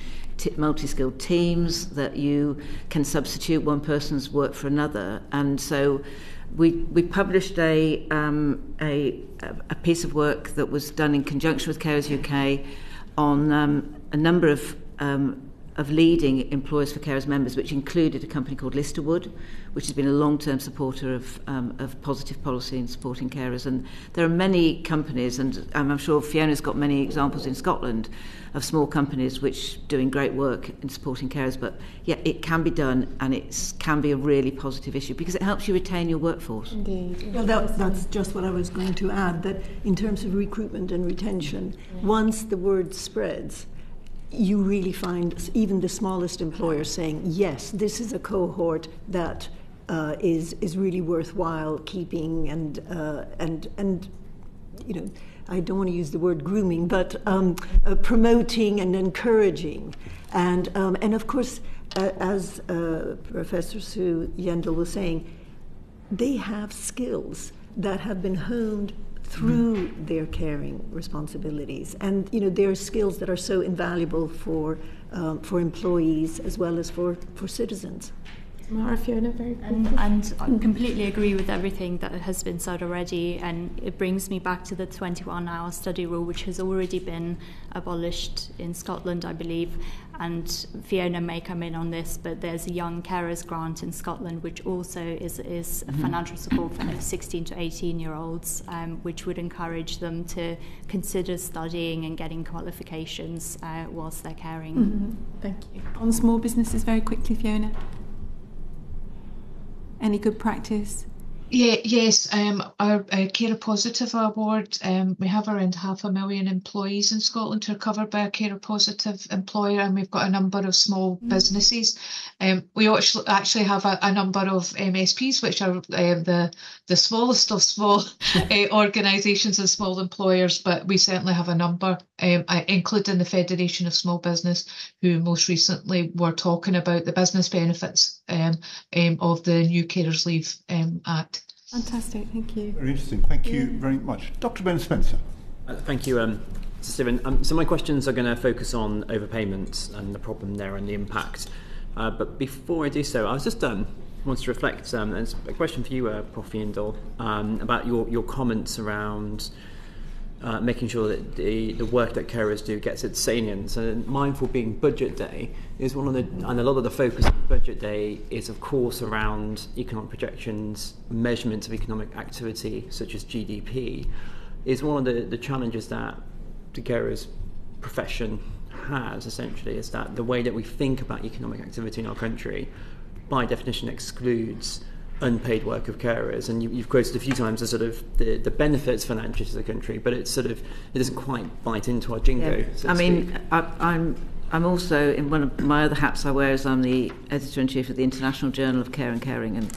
multi-skilled teams, that you can substitute one person's work for another. And so we published a piece of work that was done in conjunction with Carers UK on a number of leading employers for carers members, which included a company called Listerwood, which has been a long-term supporter of positive policy in supporting carers. And there are many companies, and I'm sure Fiona's got many examples in Scotland of small companies which are doing great work in supporting carers. But yeah, it can be done, and it can be a really positive issue because it helps you retain your workforce. Indeed. Well, that's just what I was going to add, that in terms of recruitment and retention, once the word spreads, you really find even the smallest employers saying, yes, this is a cohort that is really worthwhile keeping and you know, I don't want to use the word grooming, but promoting and encouraging. And of course, as Professor Sue Yeandle was saying, they have skills that have been honed through their caring responsibilities. And, you know, there are skills that are so invaluable for employees as well as for citizens. Tamara, Fiona, very and I completely agree with everything that has been said already, and it brings me back to the 21-hour study rule, which has already been abolished in Scotland, I believe, and Fiona may come in on this, but there's a young carers grant in Scotland, which also is a financial support for 16 to 18-year-olds, which would encourage them to consider studying and getting qualifications whilst they're caring. Mm-hmm. Thank you. On small businesses, very quickly, Fiona. Any good practice? Yes, our Carer Positive Award, we have around 500,000 employees in Scotland who are covered by a Carer Positive employer, and we've got a number of small businesses. We actually have a number of MSPs, which are the smallest of small organisations and small employers, but we certainly have a number, including the Federation of Small Business, who most recently were talking about the business benefits of the new Carers Leave Act. Fantastic, thank you. Very interesting, thank you very much. Dr. Ben Spencer. Thank you, Stephen. So my questions are going to focus on overpayments and the problem there and the impact. But before I do so, I was just wanted to reflect, and it's a question for you, Prof. Yeandle, about your comments around making sure that the work that carers do gets its salience. And mindful being budget day is one of the, and a lot of the focus of budget day is of course around economic projections, measurements of economic activity such as GDP, is one of the challenges that the carers profession has essentially, is that the way that we think about economic activity in our country by definition excludes unpaid work of carers, and you've quoted a few times the sort of the benefits financially to the country, but it's sort of, it doesn't quite bite into our jingo. Yeah. So I mean, I'm also, in one of my other hats I wear, is I'm the editor-in-chief of the International Journal of Care and Caring, and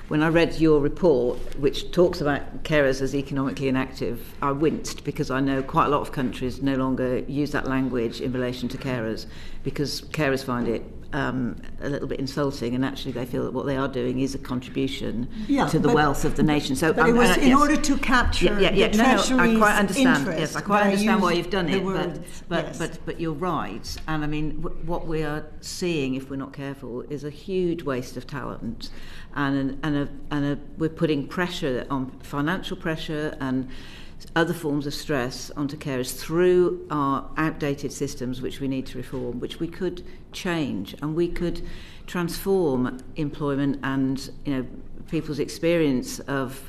when I read your report, which talks about carers as economically inactive, I winced, because I know quite a lot of countries no longer use that language in relation to carers, because carers find it a little bit insulting, and actually they feel that what they are doing is a contribution to the wealth of the nation. So, but it was in order to capture the Treasury's I quite understand. Interest. Yes, I quite understand why you've done it. But but you're right. And I mean, what we are seeing, if we're not careful, is a huge waste of talent, and we're putting pressure on, financial pressure and other forms of stress onto carers through our outdated systems, which we need to reform, which we could change, and we could transform employment and, you know, people's experience of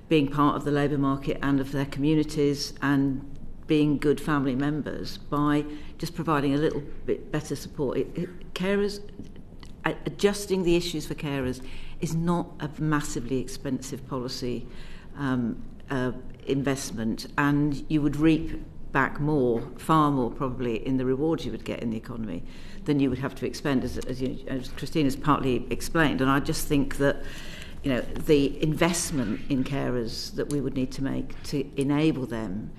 being part of the labour market and of their communities and being good family members by just providing a little bit better support. Carers, adjusting the issues for carers is not a massively expensive policy investment, and you would reap back far more probably in the rewards you would get in the economy than you would have to expend, as Christina's partly explained. And I just think that, you know, the investment in carers that we would need to make to enable them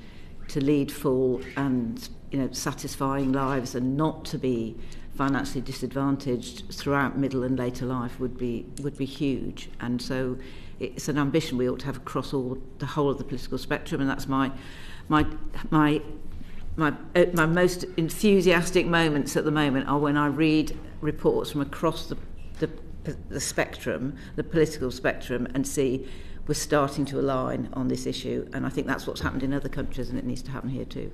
to lead full and, you know, satisfying lives and not to be financially disadvantaged throughout middle and later life would be huge. And so it's an ambition we ought to have across the whole of the political spectrum, and that's my most enthusiastic moments at the moment are when I read reports from across the spectrum, the political spectrum, and see we're starting to align on this issue. And I think that's what's happened in other countries, and it needs to happen here too.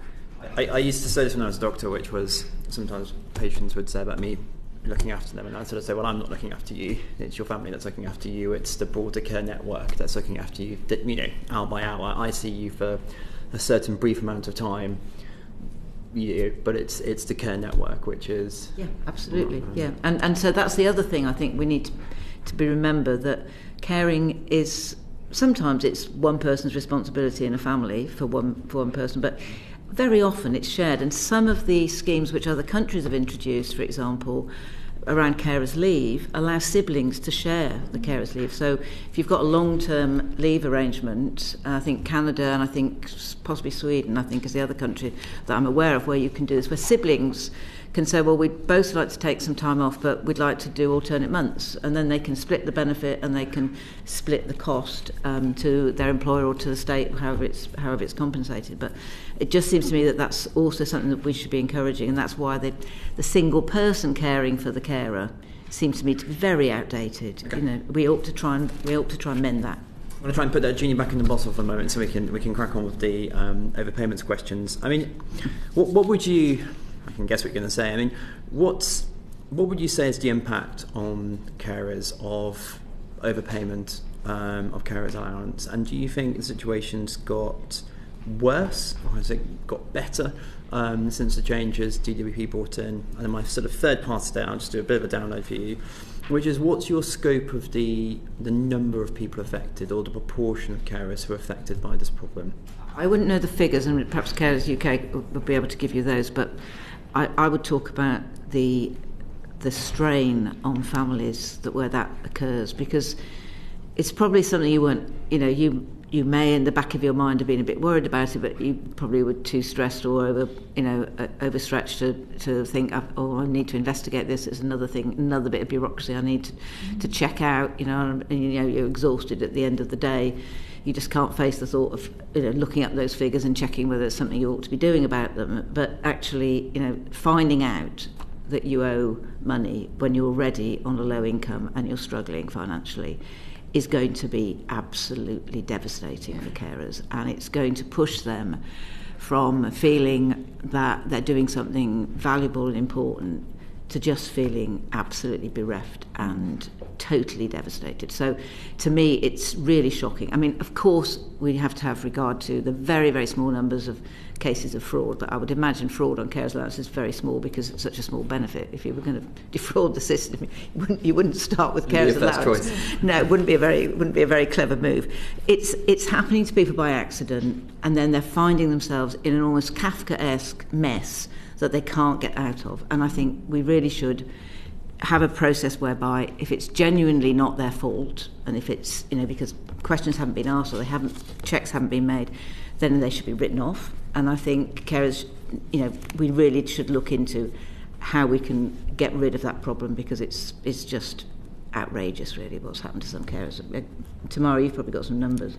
I used to say this when I was a doctor, which was sometimes patients would say about me looking after them, and I'd sort of say, well, I'm not looking after you, it's your family that's looking after you, it's the broader care network that's looking after you, that, you know, hour by hour I see you for a certain brief amount of time, you know, but it's the care network which is... Yeah, absolutely, yeah. And so that's the other thing I think we need to be remember, that caring is, sometimes it's one person's responsibility in a family for one person, but very often it's shared, and some of the schemes which other countries have introduced, for example, around carers' leave, allow siblings to share the carers' leave. So if you've got a long-term leave arrangement, I think Canada and I think possibly Sweden, I think, is the other country that I'm aware of where you can do this, where siblings can say, well, we'd both like to take some time off, but we'd like to do alternate months, and then they can split the benefit and they can split the cost to their employer or to the state, however it's compensated. But it just seems to me that that's also something that we should be encouraging, and that's why the single person caring for the carer seems to me to be very outdated. Okay. You know, we ought to try and mend that. I'm going to try and put that genie back in the bottle for a moment, so we can crack on with the overpayments questions. I mean, what would you? I can guess what you're going to say. I mean, what would you say is the impact on carers of overpayment of carers allowance? And do you think the situation's got worse, or has it got better since the changes DWP brought in? And then my sort of third part of that, I'll just do a bit of a download for you, which is, what's your scope of the number of people affected, or the proportion of carers who are affected by this problem? I wouldn't know the figures, and perhaps Carers UK would be able to give you those, but I would talk about the strain on families where that occurs, because it's probably something you may in the back of your mind have been a bit worried about it, but you probably were too stressed or overstretched to think, oh, I need to investigate this. It's another thing, another bit of bureaucracy I need to check out. And you're exhausted at the end of the day. You just can't face the thought of looking up those figures and checking whether there's something you ought to be doing about them. But actually, finding out that you owe money when you're already on a low income and you're struggling financially is going to be absolutely devastating for carers, and it's going to push them from feeling that they're doing something valuable and important to just feeling absolutely bereft and totally devastated. So to me, it's really shocking. I mean, of course, we have to have regard to the very, very small numbers of cases of fraud, but I would imagine fraud on carers allowance is very small because it's such a small benefit. If you were going to defraud the system, you wouldn't start with carers allowance. No, it wouldn't be a very clever move. It's happening to people by accident, and then they're finding themselves in an almost Kafkaesque mess that they can't get out of. And I think we really should have a process whereby, if it's genuinely not their fault, and if it's because questions haven't been asked or checks haven't been made, then they should be written off. And I think carers, we really should look into how we can get rid of that problem, because it's just outrageous, really, what's happened to some carers. Tamara, you've probably got some numbers.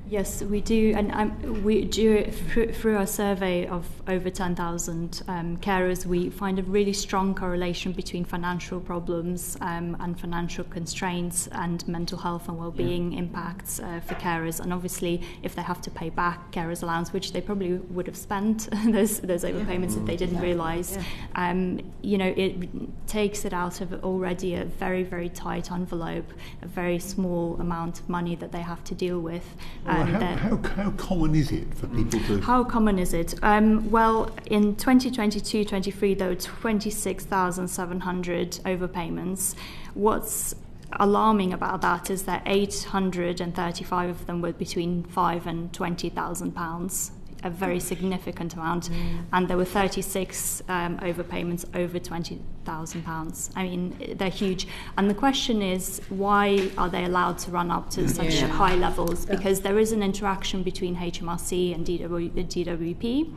Yes, we do, and we do through our survey of over 10,000 carers, we find a really strong correlation between financial problems and financial constraints and mental health and well-being impacts for carers. And obviously, if they have to pay back carers allowance, which they probably would have spent those overpayments if they didn't realise, it takes it out of already a very, very tight envelope, a very small amount of money that they have to deal with. How common is it for people to... How common is it? Well, in 2022-23, there were 26,700 overpayments. What's alarming about that is that 835 of them were between £5,000 and £20,000, a very significant amount, and there were 36 overpayments over £20,000. I mean, they're huge. And the question is, why are they allowed to run up to such high levels? Because there is an interaction between HMRC and DWP,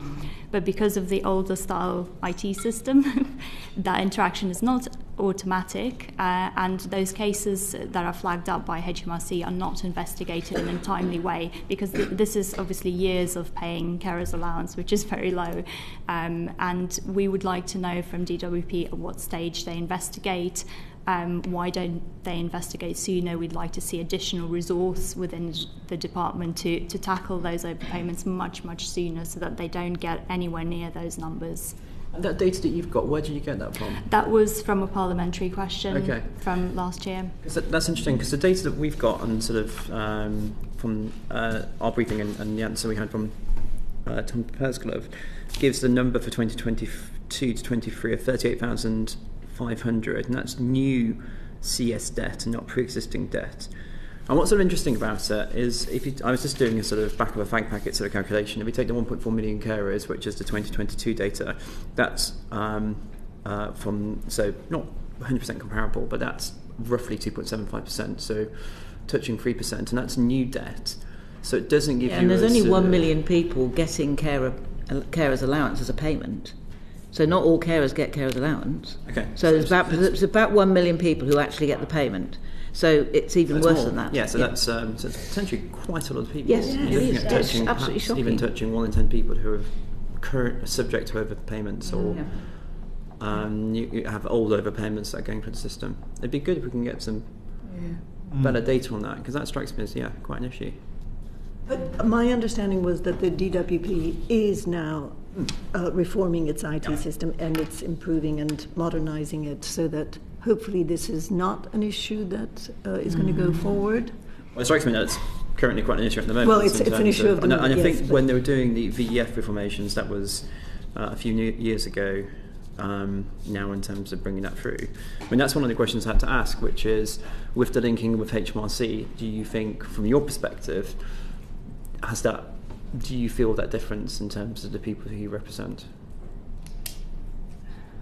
but because of the older style IT system, that interaction is not automatic, and those cases that are flagged up by HMRC are not investigated in a timely way, because this is obviously years of paying carers allowance, which is very low, and we would like to know from DWP at what stage they investigate. Why don't they investigate sooner? We'd like to see additional resource within the department to tackle those overpayments much, much sooner, so that they don't get anywhere near those numbers. And that data that you've got, where did you get that from? That was from a parliamentary question from last year. That's interesting, because the data that we've got, and sort of from our briefing and the answer we had from Tom Persglove, gives the number for 2022 to 23 of 38,500, and that's new CS debt and not pre-existing debt. And what's sort of interesting about it is, I was just doing a sort of back of a fag packet sort of calculation. If you take the 1.4 million carers, which is the 2022 data, that's so not 100% comparable, but that's roughly 2.75%, so touching 3%, and that's new debt. So it doesn't give you. And there's only 1 million people getting carers allowance as a payment. So not all carers get carers allowance. Okay. So there's about 1 million people who actually get the payment. So it's even worse than that. Yeah, so that's so it's potentially quite a lot of people. Yes, it is. It's absolutely shocking. Even touching 1 in 10 people who are subject to overpayments, or you have old overpayments that are going through the system. It'd be good if we can get some better data on that, because that strikes me as quite an issue. But my understanding was that the DWP is now reforming its IT system, and it's improving and modernising it so that hopefully this is not an issue that is going to go forward. Well, it strikes me that it's currently quite an issue at the moment. Well, it's an issue of the moment, and I yes, think when they were doing the VEF reformations, that was a few years ago now, in terms of bringing that through. I mean, that's one of the questions I had to ask, which is, with the linking with HMRC, do you think, from your perspective, do you feel that difference in terms of the people who you represent?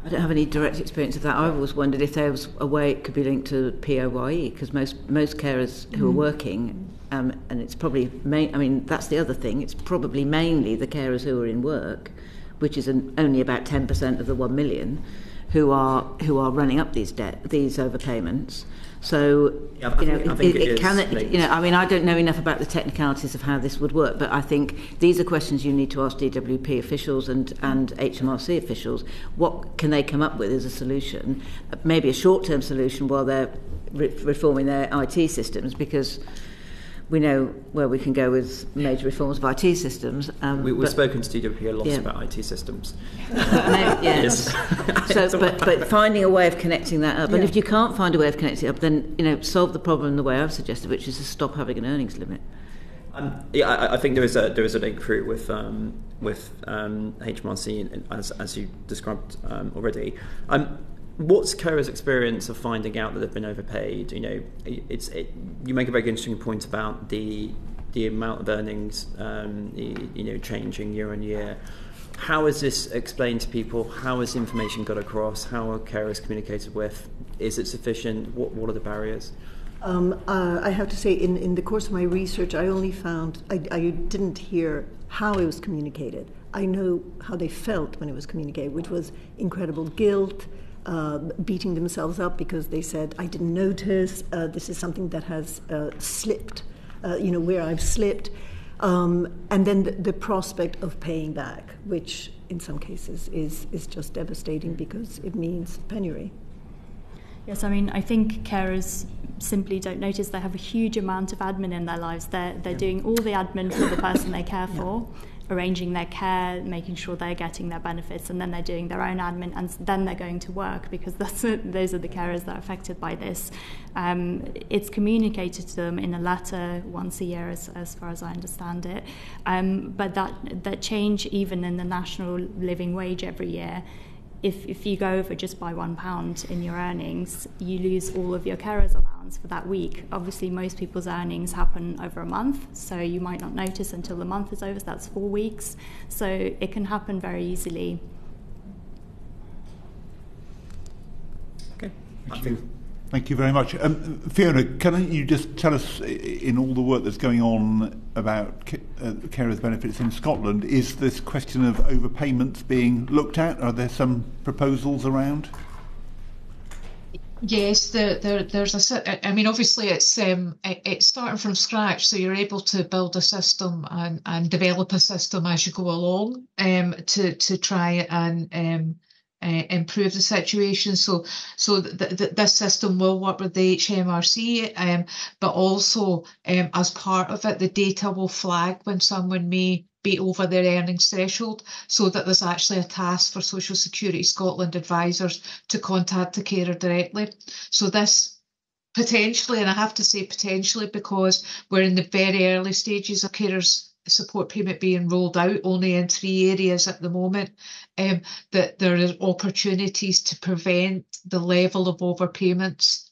I don't have any direct experience of that. I've always wondered if there was a way it could be linked to POYE, because most carers who are working, and it's probably that's the other thing. It's probably mainly the carers who are in work, which is only about 10% of the 1 million, who are running up these overpayments. So I think it can. I don't know enough about the technicalities of how this would work, but I think these are questions you need to ask DWP officials and HMRC officials. What can they come up with as a solution? Maybe a short-term solution while they're reforming their IT systems, because we know where we can go with major reforms of IT systems. We've spoken to DWP a lot about IT systems. Yes. But finding a way of connecting that up, and if you can't find a way of connecting it up, then solve the problem the way I've suggested, which is to stop having an earnings limit. I think there is a link through with HMRC, as you described already. What's carers' experience of finding out that they've been overpaid? You make a very interesting point about the amount of earnings, changing year on year. How is this explained to people? How is information got across? How are carers communicated with? Is it sufficient? What are the barriers? I have to say, in the course of my research, I only found I didn't hear how it was communicated. I know how they felt when it was communicated, which was incredible guilt. Beating themselves up because they said, I didn't notice, this is something that has slipped, where I've slipped. And then the prospect of paying back, which in some cases is just devastating because it means penury. Yes, I think carers simply don't notice they have a huge amount of admin in their lives. They're doing all the admin for the person they care for, arranging their care, making sure they're getting their benefits, and then they're doing their own admin, and then they're going to work, because those are the carers that are affected by this. It's communicated to them in a letter once a year, as far as I understand it. But that change, even in the national living wage every year, if you go over just by £1 in your earnings, you lose all of your carers allowance for that week. Obviously, most people's earnings happen over a month, so you might not notice until the month is over, so that's 4 weeks. So it can happen very easily. Okay. Thank you very much. Fiona, can you just tell us, in all the work that's going on about carers' benefits in Scotland, is this question of overpayments being looked at? Are there some proposals around? Yes, there's obviously it's starting from scratch, so you're able to build a system and develop a system as you go along to try and improve the situation. So this system will work with the HMRC, but also as part of it, the data will flag when someone may be over their earnings threshold, so that there's actually a task for Social Security Scotland advisors to contact the carer directly. So this potentially, and I have to say potentially because we're in the very early stages of carers support payment being rolled out only in 3 areas at the moment, that there are opportunities to prevent the level of overpayments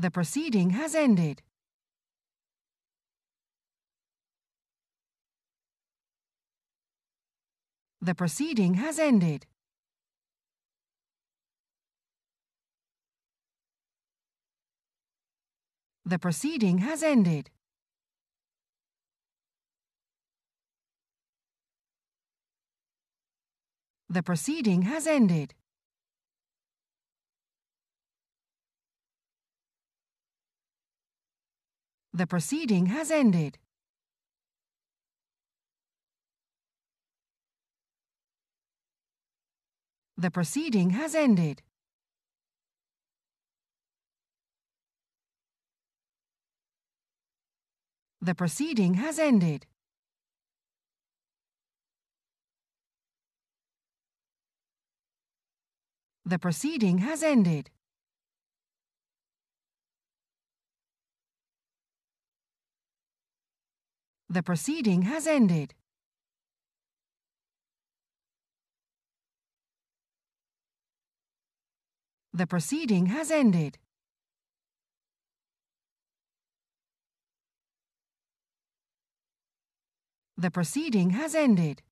The proceeding has ended. The proceeding has ended. The proceeding has ended. The proceeding has ended. The proceeding has ended. The proceeding has ended. The proceeding has ended. The proceeding has ended. The proceeding has ended. The proceeding has ended. The proceeding has ended.